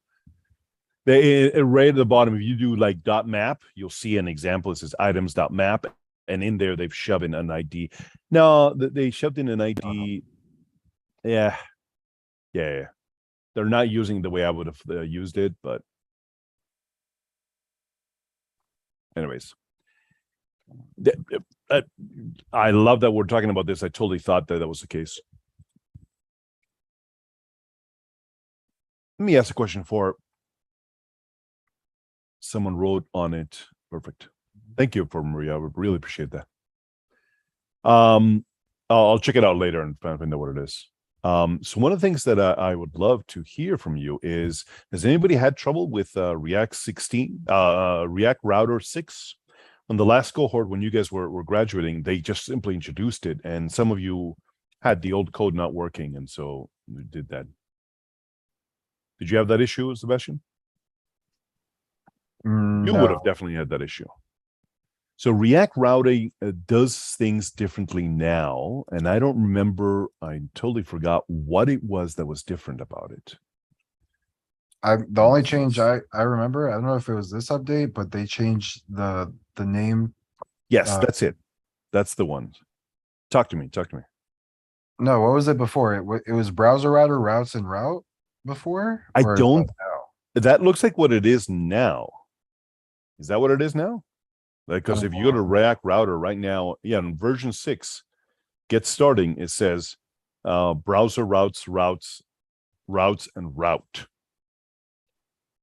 Right at the bottom, if you do like .map, you'll see an example. It says items.map, and in there they've shoved in an ID. No, they shoved in an ID. Yeah. They're not using the way I would have used it, but anyways. I love that we're talking about this. I totally thought that was the case. Let me ask a question for someone wrote on it. Perfect. Thank you for Maria. I would really appreciate that. I'll check it out later and find out what it is. So one of the things that I would love to hear from you is, has anybody had trouble with React 16, React Router 6? On the last cohort, when you guys were graduating, they just simply introduced it, and some of you had the old code not working, and so we did that. Did you have that issue, Sebastian? You would have definitely had that issue. So React routing does things differently now, and I don't remember, I totally forgot what it was that was different about it. The only change I remember, I don't know if it was this update, but they changed the name. Yes, that's it. That's the one. Talk to me. No, what was it before? It was browser router, routes, and route before? I Or is don't, that now? that looks like what it is now. Is that what it is now? Like, because if you go to React router right now, yeah, in version 6, get starting, it says browser routes, and route.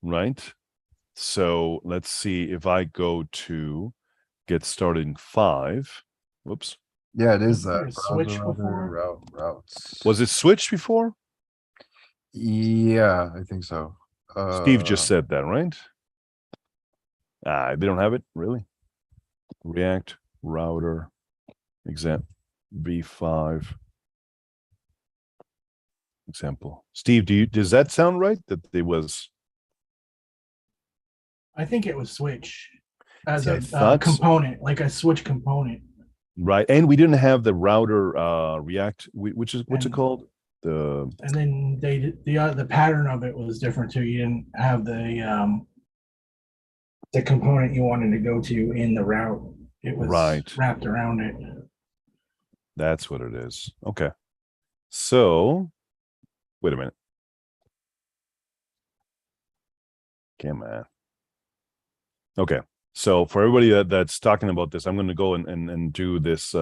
Right? So let's see if I go to get starting 5. Whoops. Yeah, it is Wasn't there that. a switch Browser router, before? routes. Was it switched before? Yeah, I think so. Steve just said that, right? They don't have it, really? React router example v5 example. Steve, does that sound right? That it was? I think it was switch as See, I a thought so. component, like a switch component. Right, and we didn't have the router React, which is what's it And- called? The And then they did the pattern of it was different too. You didn't have the component you wanted to go to in the route. It was Right. wrapped around it. That's what it is. Okay. So, wait a minute. Come on. Okay. So for everybody that's talking about this, I'm going to go and do this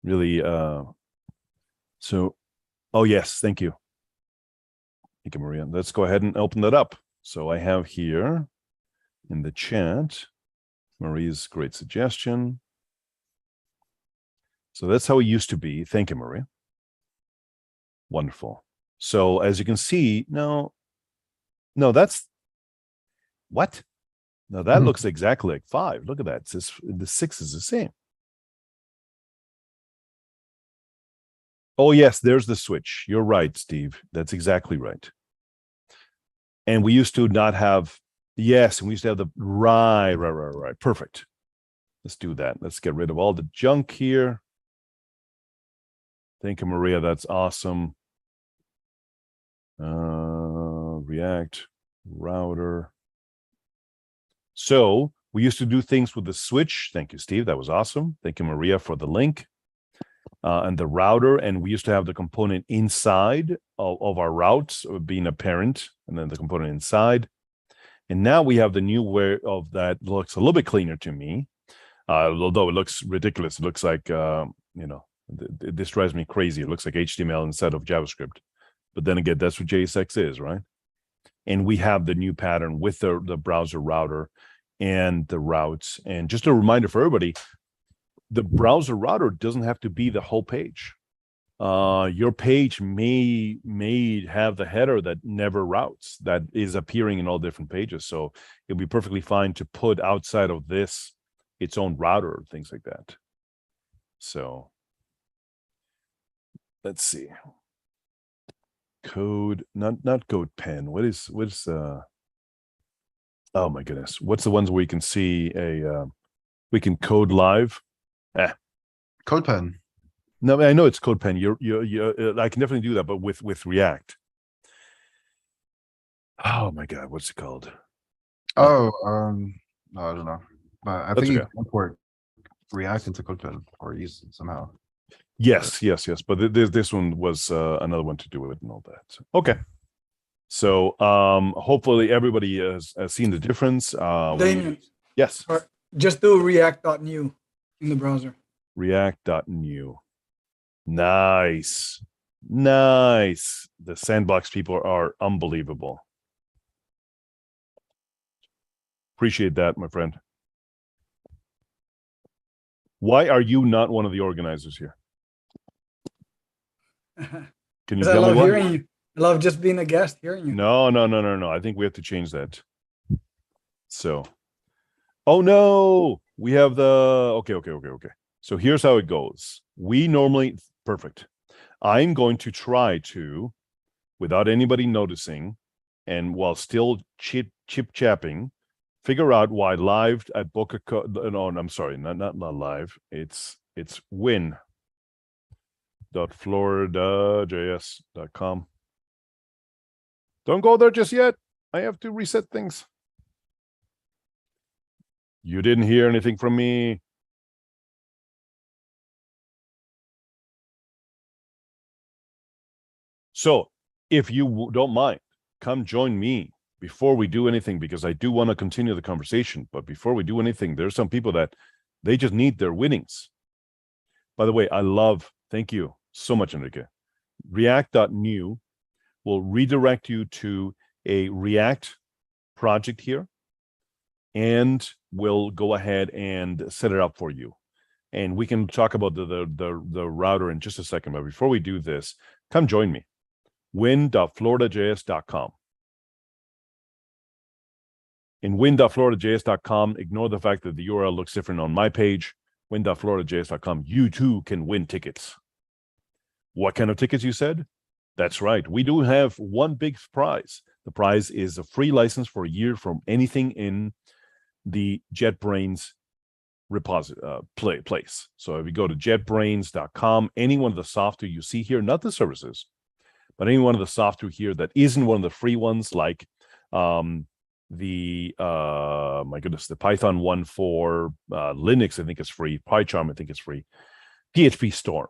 really. So, oh yes, thank you. Thank you, Maria. Let's go ahead and open that up. So I have here in the chat, Maria's great suggestion. So that's how it used to be. Thank you, Maria. Wonderful. So as you can see, no, that's what? No, that looks exactly like 5. Look at that. It says the 6 is the same. Oh, yes, there's the switch. You're right, Steve. That's exactly right. And we used to not have, yes, and we used to have the, right. Perfect. Let's do that. Let's get rid of all the junk here. Thank you, Maria. That's awesome. React router. So we used to do things with the switch. Thank you, Steve. That was awesome. Thank you, Maria, for the link. And the router. And we used to have the component inside of our routes being a parent, and then the component inside. And now we have the new way of that. Looks a little bit cleaner to me. Although it looks ridiculous. It looks like, this drives me crazy. It looks like HTML instead of JavaScript. But then again, that's what JSX is, right? And we have the new pattern with the browser router and the routes. And just a reminder for everybody, the browser router doesn't have to be the whole page. Your page may have the header that never routes, that is appearing in all different pages. So it'll be perfectly fine to put outside of this its own router, things like that. So let's see. Code, not code pen. What is oh my goodness, what's the ones where you can see we can code live? CodePen. No, I know it's CodePen. I can definitely do that, but with React. Oh my God, what's it called? Oh, no, I don't know. But I That's think you okay. can import React into CodePen or use it somehow. Yes. But this one was another one to do with it and all that. Okay. So hopefully everybody has seen the difference. Damien, Yes. just do react.new in the browser. React.new. Nice. Nice. The sandbox people are unbelievable. Appreciate that, my friend. Why are you not one of the organizers here? Can you Because I tell me love why? hearing you. I love just being a guest, hearing you. No. I think we have to change that. So, oh no, we have the okay. So here's how it goes. We normally perfect. I'm going to try to, without anybody noticing, and while still chip chapping, figure out why live at Boca. No, I'm sorry, not live. It's win.floridajs.com. Don't go there just yet. I have to reset things. You didn't hear anything from me. So if you don't mind, come join me before we do anything, because I do want to continue the conversation. But before we do anything, there's some people that they just need their winnings. By the way, thank you so much, Enrique. React.new will redirect you to a React project here, and we'll go ahead and set it up for you. And we can talk about the router in just a second. But before we do this, come join me. win.floridajs.com. In win.floridajs.com, ignore the fact that the URL looks different on my page. Win.floridajs.com, you too can win tickets. What kind of tickets, you said? That's right. We do have one big prize. The prize is a free license for a year from anything in the JetBrains place. So if you go to jetbrains.com, any one of the software you see here, not the services, but any one of the software here that isn't one of the free ones, like my goodness, the Python one for Linux, I think is free. PyCharm, I think is free. PHP Storm.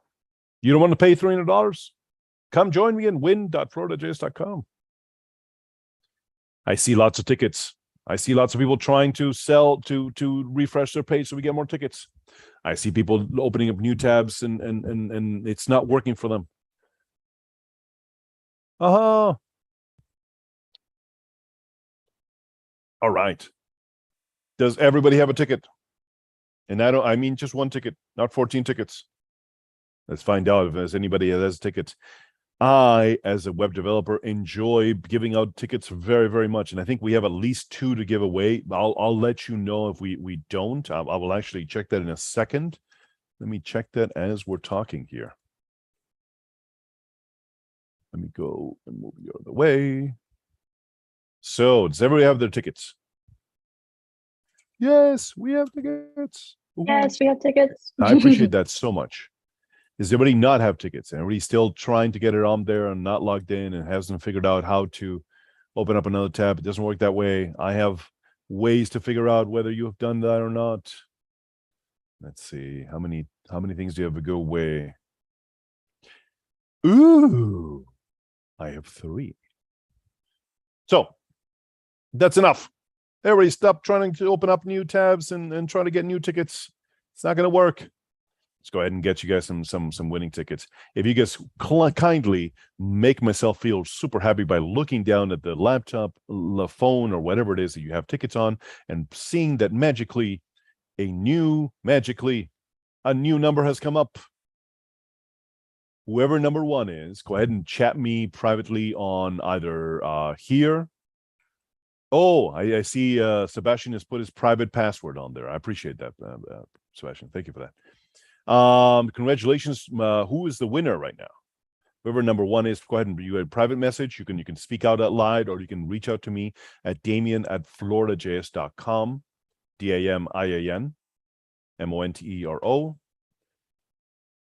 You don't want to pay $300? Come join me in win.floridajs.com. I see lots of tickets. I see lots of people trying to sell to refresh their page so we get more tickets. I see people opening up new tabs and it's not working for them. All right. Does everybody have a ticket? And I mean just one ticket, not 14 tickets. Let's find out if there's anybody that has tickets. I, as a web developer, enjoy giving out tickets very, very much. And I think we have at least 2 to give away. I'll let you know if we don't. I will actually check that in a second. Let me check that as we're talking here. Let me go and move you out of the way. So, does everybody have their tickets? Yes, we have tickets. Yes, we have tickets. I appreciate that so much. Does everybody not have tickets? And everybody still trying to get it on there and not logged in and hasn't figured out how to open up another tab? It doesn't work that way. I have ways to figure out whether you have done that or not. Let's see. How many things do you have to go away? Ooh, I have 3. So that's enough. Everybody stop trying to open up new tabs and try to get new tickets. It's not going to work. Let's go ahead and get you guys some winning tickets. If you guys kindly make myself feel super happy by looking down at the laptop, the phone, or whatever it is that you have tickets on, and seeing that magically a new number has come up. Whoever number 1 is, go ahead and chat me privately on either here. Oh, I see Sebastian has put his private password on there. I appreciate that, Sebastian. Thank you for that. Congratulations. Who is the winner right now? Whoever number 1 is, go ahead and you a private message. You can speak out loud, or you can reach out to me at Damian@floridajs.com. DamianMontero.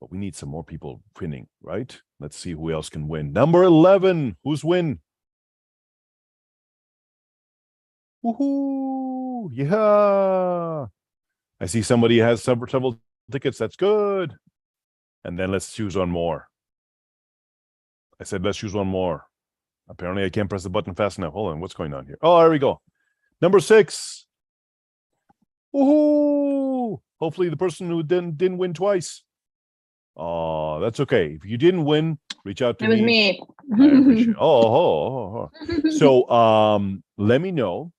But we need some more people winning, right? Let's see who else can win. Number 11, who's win? Woohoo! Yeah. I see somebody has several tickets. That's good. And then let's choose one more. I said let's choose one more. Apparently I can't press the button fast enough. Hold on, what's going on here? Oh, there we go. Number 6. Woohoo! Hopefully the person who didn't win twice. Oh, that's okay. If you didn't win, reach out to It was me. me. I appreciate it. Oh. So let me know.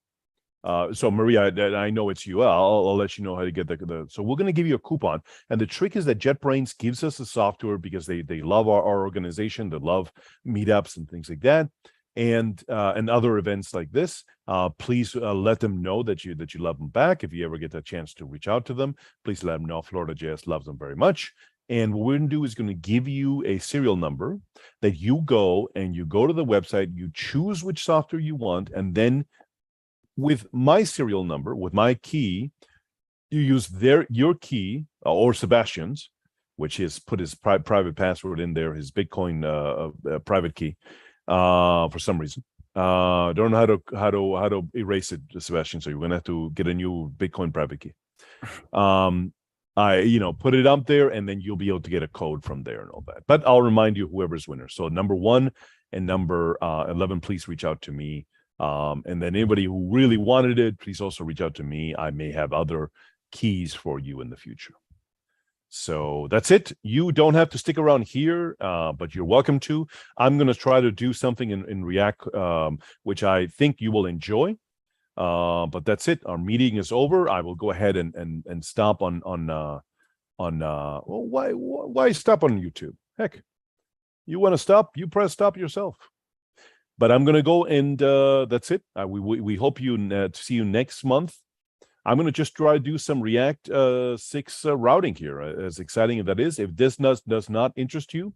So Maria, I know it's you. I'll let you know how to get the. So we're going to give you a coupon, and the trick is that JetBrains gives us the software because they love our organization, they love meetups and things like that, and other events like this. Please let them know that you love them back. If you ever get a chance to reach out to them, please let them know FloridaJS loves them very much. And what we're going to do is going to give you a serial number that you go to the website, you choose which software you want, and then with my serial number, with my key, you use your key or Sebastian's, which is put his private password in there, his Bitcoin private key, for some reason. Don't know how to erase it, Sebastian. So you're gonna have to get a new Bitcoin private key. I put it up there, and then you'll be able to get a code from there and all that. But I'll remind you whoever's winner. So number 1 and number 11, please reach out to me. And then anybody who really wanted it, please also reach out to me. I may have other keys for you in the future. So that's it. You don't have to stick around here, but you're welcome to. I'm going to try to do something in React, which I think you will enjoy. But that's it. Our meeting is over. I will go ahead and stop on well, why stop on YouTube? Heck, you want to stop? You press stop yourself. But I'm going to go, and that's it. We hope to see you next month. I'm going to just try to do some React 6 routing here, as exciting as that is. If this does not interest you,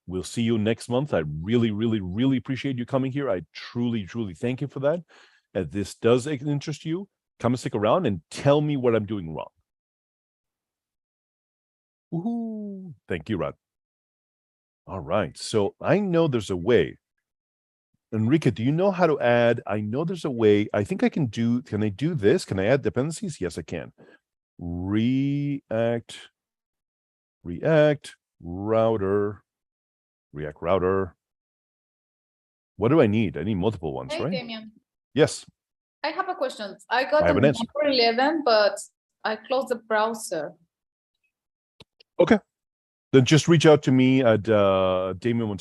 we'll see you next month. I really, really, really appreciate you coming here. I truly, truly thank you for that. If this does interest you, come and stick around and tell me what I'm doing wrong. Woohoo! Thank you, Rod. All right. So I know there's a way. Enrique, do you know how to add? I know there's a way. I think I can do. Can I do this? Can I add dependencies? Yes, I can. React router. What do I need? I need multiple ones, Hey, right? Damian. Yes. I have a question. I got I have the an answer. number 11, but I closed the browser. Okay. Then just reach out to me at Damian at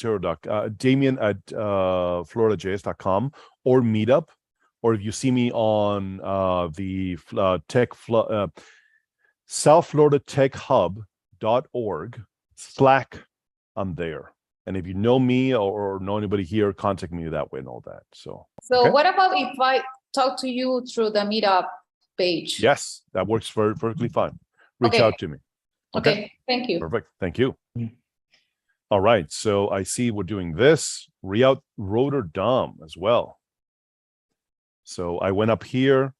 FloridaJS.com or Meetup, or if you see me on the South Florida Tech Hub.org Slack, I'm there. And if you know me or know anybody here, contact me that way and all that. So okay? What about if I talk to you through the Meetup page? Yes, that works perfectly fine. Reach out to me. Okay, thank you. Perfect. Thank you. All right. So I see we're doing this. Rotor DOM as well. So I went up here.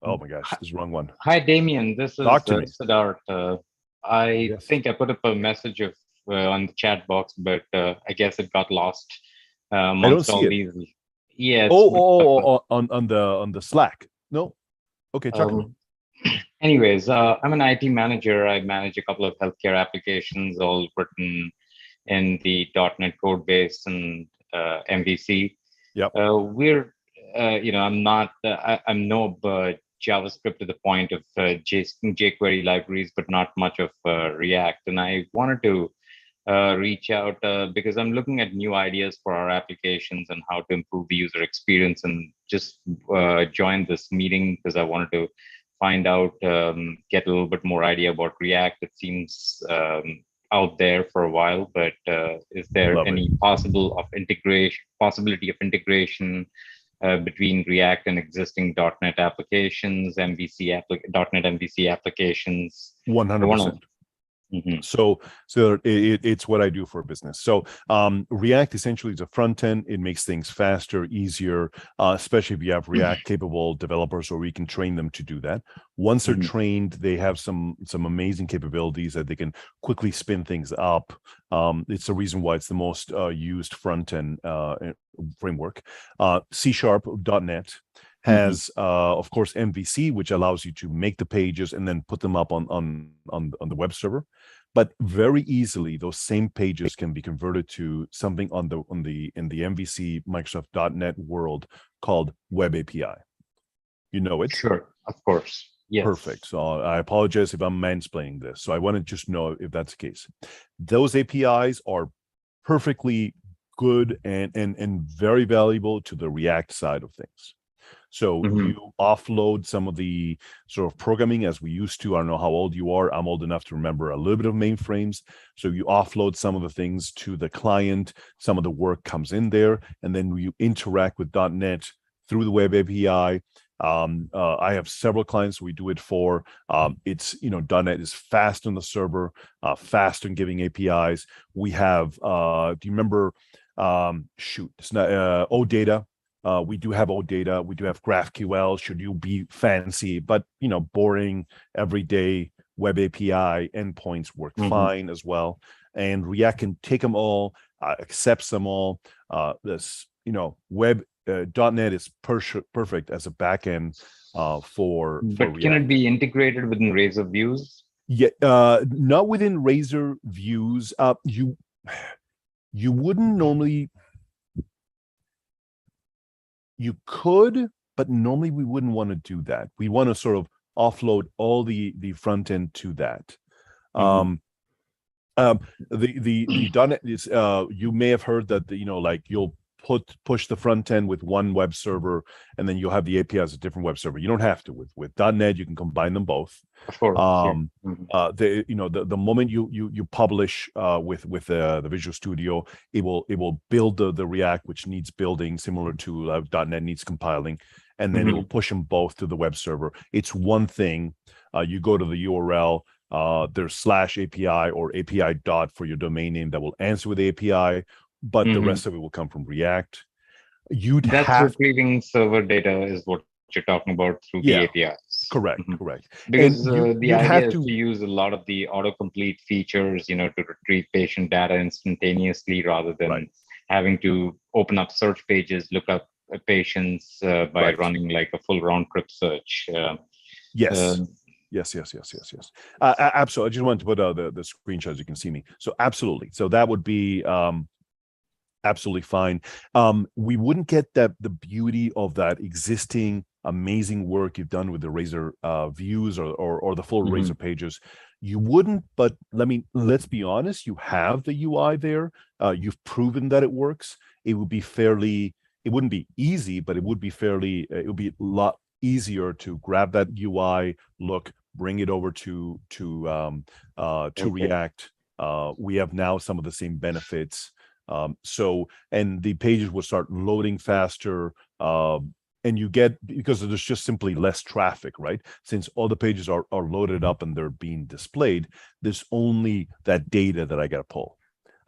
Oh my gosh, this is the wrong one. Hi, Damian. This is Siddharth. I think I put up a message on the chat box, but I guess it got lost. I don't see it. Yeah. On the Slack. No. Okay, talk to me. Anyways, I'm an IT manager. I manage a couple of healthcare applications, all written in the .NET code base and MVC. Yep. I'm no JavaScript to the point of jQuery libraries, but not much of React. And I wanted to reach out because I'm looking at new ideas for our applications and how to improve the user experience, and just join this meeting because I wanted to find out, get a little bit more idea about React. It seems out there for a while, but is there any possibility of integration between React and existing .NET applications, .NET MVC applications? 100%. Mm-hmm. So it's what I do for a business. So React essentially is a front end. It makes things faster, easier, especially if you have React capable developers, or we can train them to do that. Once they're trained, they have some amazing capabilities that they can quickly spin things up. It's the reason why it's the most used front end framework. C#.NET has of course MVC, which allows you to make the pages and then put them up on the web server. But very easily those same pages can be converted to something in the MVC Microsoft.NET world called Web API. You know it? Sure, of course. Yes. Perfect. So I apologize if I'm mansplaining this. So I want to just know if that's the case. Those APIs are perfectly good and very valuable to the React side of things. So you offload some of the sort of programming as we used to. I don't know how old you are. I'm old enough to remember a little bit of mainframes. So you offload some of the things to the client. Some of the work comes in there, and then you interact with .NET through the web API. I have several clients we do it for. It's, .NET is fast on the server, fast in giving APIs. We have, do you remember, it's not OData. We do have OData. We do have GraphQL. Should you be fancy, but boring, everyday web API endpoints work fine as well. And React can take them all, accepts them all. Web .NET is perfect as a backend for But React. Can it be integrated within Razor views? Yeah, not within Razor views. You wouldn't normally. You could, but normally we wouldn't want to do that. We want to sort of offload all the front end to that. The .NET is you may have heard that you'll push the front end with one web server, and then you'll have the API as a different web server. You don't have to. With .NET, you can combine them both. Of course. The moment you publish with the Visual Studio, it will build the React, which needs building, similar to .NET needs compiling, and then it will push them both to the web server. It's one thing. You go to the URL. There's /API or API dot for your domain name that will answer with API, but the rest of it will come from React. That's retrieving server data is what you're talking about through the APIs. Correct. Because the idea is to use a lot of the autocomplete features, to retrieve patient data instantaneously rather than having to open up search pages, look up patients by running like a full round trip search. Yes. Absolutely. I just wanted to put the screenshots. You can see me. So absolutely. So that would be absolutely fine. We wouldn't get the beauty of that existing amazing work you've done with the Razor views or the full Razor pages. You wouldn't, but let's be honest. You have the UI there. You've proven that it works. It would be it wouldn't be easy, but it would be it would be a lot easier to grab that UI look, bring it over to React. We have now some of the same benefits. And the pages will start loading faster, and you get, because there's just simply less traffic, right? Since all the pages are loaded up and they're being displayed, there's only that data that I got to pull.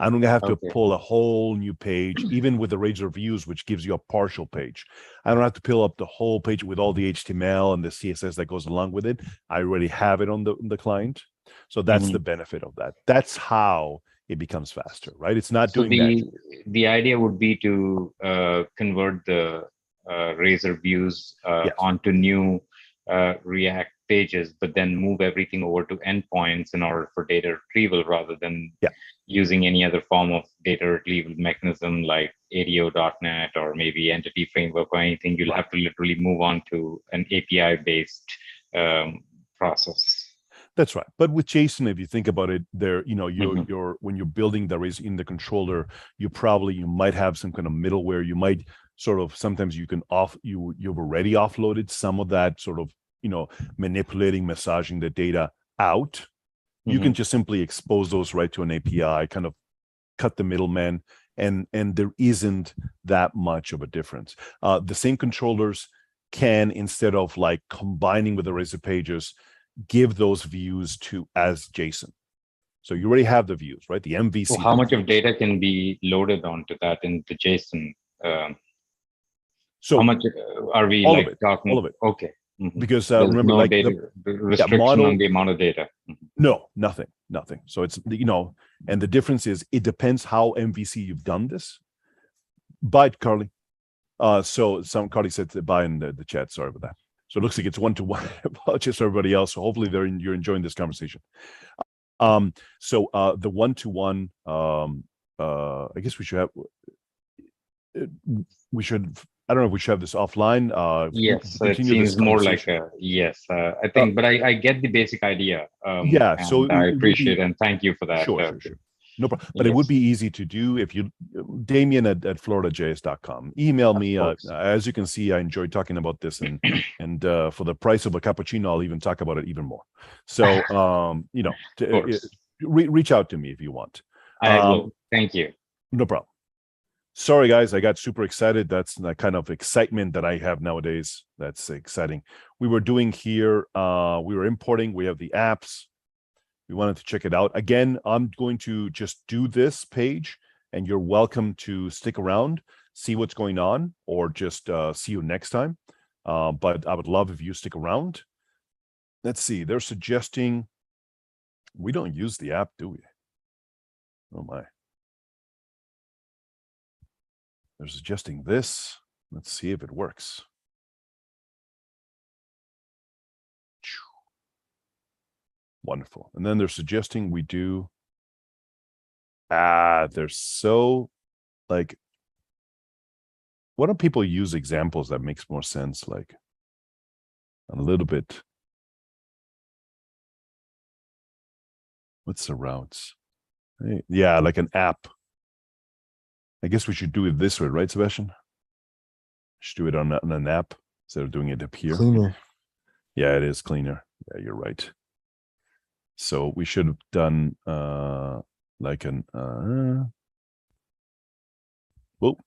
I don't have to pull a whole new page, even with the Razor views, which gives you a partial page. I don't have to pull up the whole page with all the HTML and the CSS that goes along with it. I already have it on the client. So that's the benefit of that. That's how it becomes faster, right? It's not doing that. The idea would be to convert the Razor views onto new React pages, but then move everything over to endpoints in order for data retrieval rather than using any other form of data retrieval mechanism like ADO.NET or maybe Entity Framework or anything. You'll have to literally move on to an API-based process. That's right. But with JSON, if you think about it, there, you're when you're building the Razor in the controller, you might have some kind of middleware. You might sort of, sometimes you've already offloaded some of that sort of, manipulating, massaging the data out. You can just simply expose those right to an API, kind of cut the middleman, and there isn't that much of a difference. The same controllers can, instead of like combining with the Razor pages, give those views as JSON. So you already have the views, right? The MVC. So how much of data can be loaded onto that in the JSON? So how much are we talking? All of it. Okay. Because remember, no like data, the restriction on the amount of data. No, nothing. So it's, and the difference is it depends how MVC you've done this. But Carly, so Carly said to buy in the chat. Sorry about that. So it looks like it's 1-to-1. Apologies to everybody else. So hopefully you're enjoying this conversation. The 1-to-1, I guess we should I don't know if we should have this offline. We can Yes, it continue this seems more like conversation. yes. I think, but I get the basic idea. Yeah, so and I it would appreciate be and thank you for that. sure. No problem. But it would Yes. be easy to do if you, Damien at FloridaJS.com. Email me. As you can see, I enjoy talking about this, and for the price of a cappuccino, I'll even talk about it even more. So, you know, reach out to me if you want. I will. Thank you. No problem. Sorry, guys, I got super excited. That's the kind of excitement that I have nowadays. That's exciting. We were doing here, we were importing. We have the apps. We wanted to check it out. Again, I'm going to just do this page, and you're welcome to stick around, see what's going on, or just see you next time. But I would love if you stick around. Let's see. They're suggesting we don't use the app, do we? Oh, my. They're suggesting this. Let's see if it works. Wonderful. And then they're suggesting we do. They're so like, why don't people use examples that makes more sense? Like a little bit. What's the routes? Hey, yeah, like an app. I guess we should do it this way, right, Sebastian? Should do it on an app instead of doing it up here. Cleaner. Yeah, it is cleaner. Yeah, you're right. So we should have done like an whoop,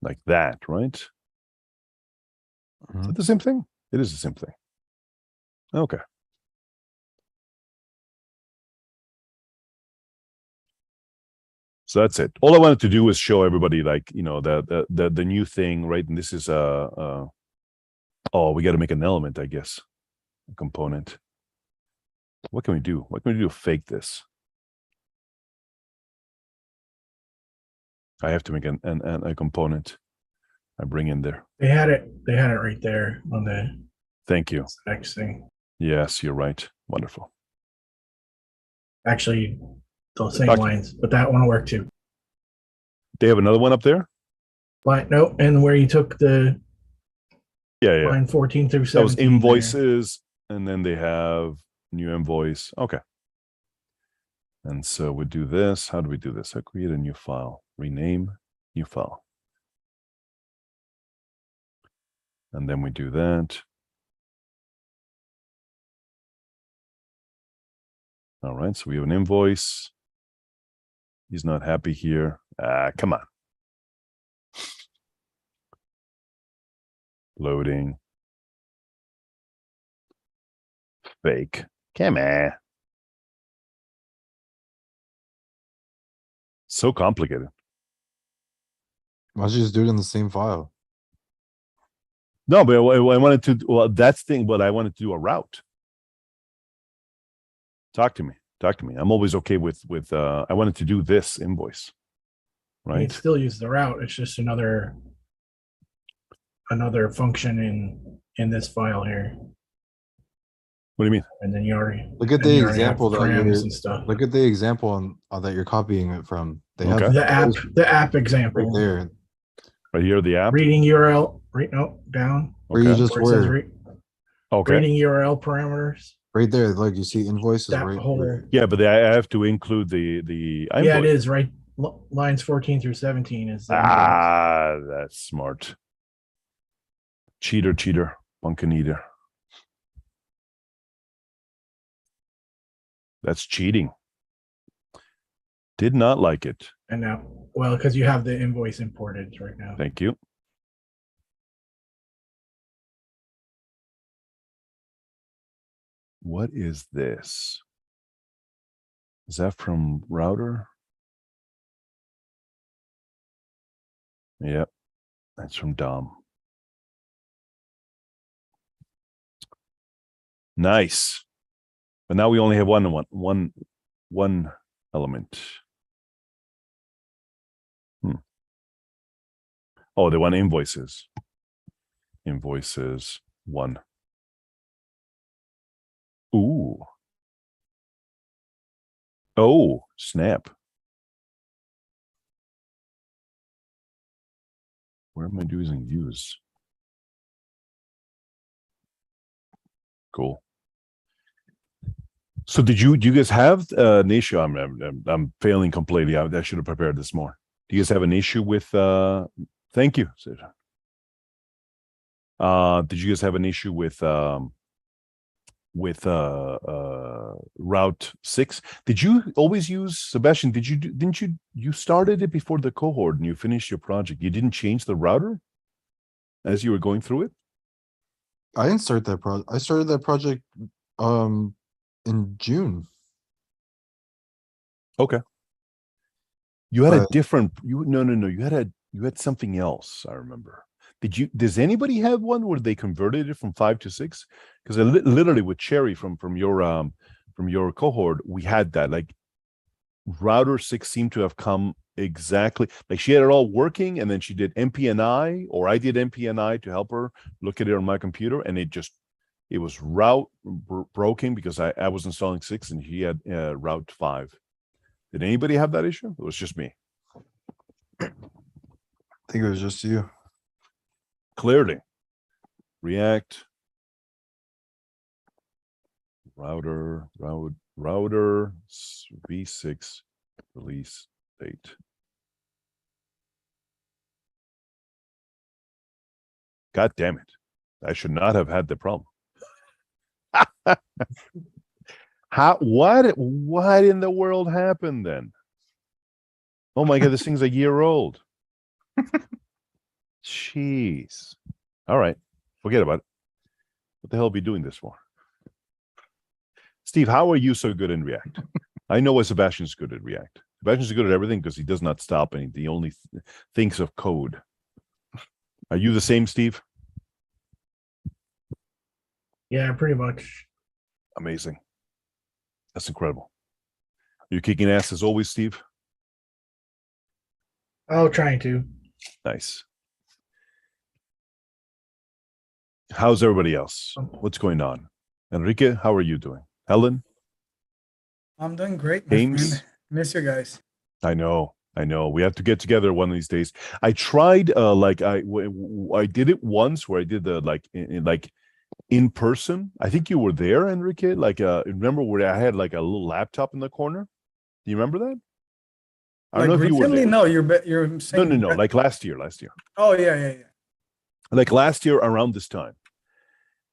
like that, right? Is it the same thing? It is the same thing. Okay. So that's it. All I wanted to do was show everybody, like, you know, the new thing, right? And this is oh, we got to make an element, I guess, a component. What can we do? What can we do to fake this? I have to make a component. I bring in there. They had it right there on the Thank you. next thing. Yes, you're right. Wonderful. Actually, the same Doctor. lines, but that one will work too. They have another one up there? But no, and where you took the Yeah. line 14 through 17. That was invoices, and then they have new invoice. Okay. And so we do this. How do we do this? I create a new file, rename, new file. And then we do that. All right, so we have an invoice. He's not happy here. Come on. Loading. Fake. Come on. So complicated. Why don't you just do it in the same file? No, but I wanted to, well, that's the thing, but I wanted to do a route. Talk to me. I'm always okay with I wanted to do this invoice. You Right? can still use the route. It's just another function in this file here. What do you mean? And then you already Look at then the you already have example that params you're. and stuff. Look at the example that you're copying it from. They have Okay. The app example. right there. Right here, the app. Reading URL. Down. Where you Okay. just Where it says were. Okay. reading URL parameters. Right there. Like you see invoices That right. whole. Yeah, but I have to include the Yeah, it is right. Lines 14 through 17 is. The invoice. That's smart. Cheater, pumpkin eater. That's cheating. Did not like it. And now, well, because you have the invoice imported right now. Thank you. What is this? Is that from router? Yep, that's from Dom. Nice. But now we only have one element. Oh, they want invoices. Invoices 1. Ooh. Oh, snap. Where am I using views? Cool. So do you guys have an issue? I'm failing completely. I should have prepared this more. Do you guys have an issue with thank you, Sid. Did you guys have an issue with Route 6? Did you always use, Sebastian, didn't you started it before the cohort and you finished your project? You didn't change the router as you were going through it? I didn't start that project. I started that project in June. Okay. You had a But- different no, you had something else, I remember. Does anybody have one where they converted it from 5 to 6? Because literally with Cherry from your cohort, we had that. Like router 6 seemed to have come exactly like she had it all working, and then she did MPNI, or I did MPNI to help her look at it on my computer, and it was route broken because I was installing 6 and she had route 5. Did anybody have that issue? It was just me. I think it was just you. Clearly. React. Router v6 release date. God damn it. I should not have had the problem. What in the world happened then? Oh my God, this thing's a year old. Jeez. All right. Forget about it. What the hell are we doing this for? Steve, how are you so good in React? I know why Sebastian's good at React. Sebastian's good at everything because he does not stop anything. He only thinks of code. Are you the same, Steve? Yeah, pretty much. Amazing. That's incredible. You're kicking ass as always, Steve? Oh, trying to. Nice. How's everybody else? What's going on? Enrique, how are you doing? Helen? I'm doing great, my James? friend. Miss you guys. I know. We have to get together one of these days. I tried, I did it once where I did the in person. I think you were there, Enrique. Remember where I had like a little laptop in the corner? Do you remember that? I don't know if you were recently, there. no, you're saying No. Like last year. Oh yeah. Like last year around this time.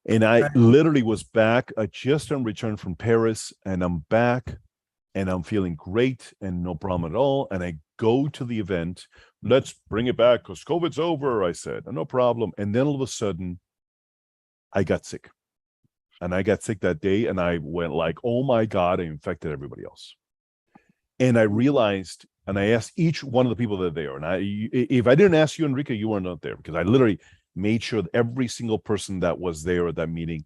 And I Right. literally was back. I just returned from Paris, and I'm back, and I'm feeling great and no problem at all. And I go to the event. Let's bring it back because COVID's over, I said. No problem. And then all of a sudden, I got sick. And I got sick that day, and I went like, oh my God, I infected everybody else. And I realized, and I asked each one of the people that are there, and if I didn't ask you, Enrique, you were not there, because I literally made sure that every single person that was there at that meeting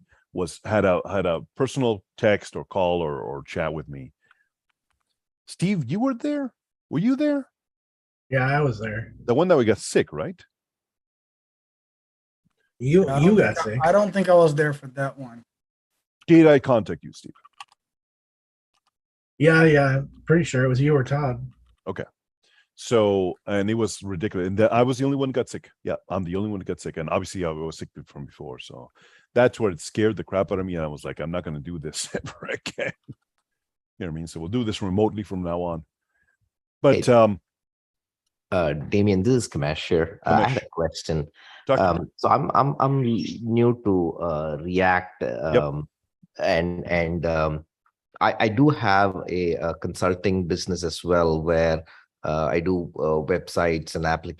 had a personal text or call or chat with me. Steve, you were there? Were you there? Yeah, I was there. The one that we got sick, right? You I don't got think- sick. I don't think I was there for that one. Did I contact you, Steve? Yeah. Pretty sure it was you or Todd. So, and it was ridiculous. And I was the only one who got sick. Yeah, I'm the only one who got sick. And obviously I was sick from before. So that's where it scared the crap out of me. And I was like, I'm not going to do this ever again. You know what I mean? So we'll do this remotely from now on. But Damien, this is Kamesh here. I had a question. So I'm new to React, and I do have a consulting business as well, where I do websites and applications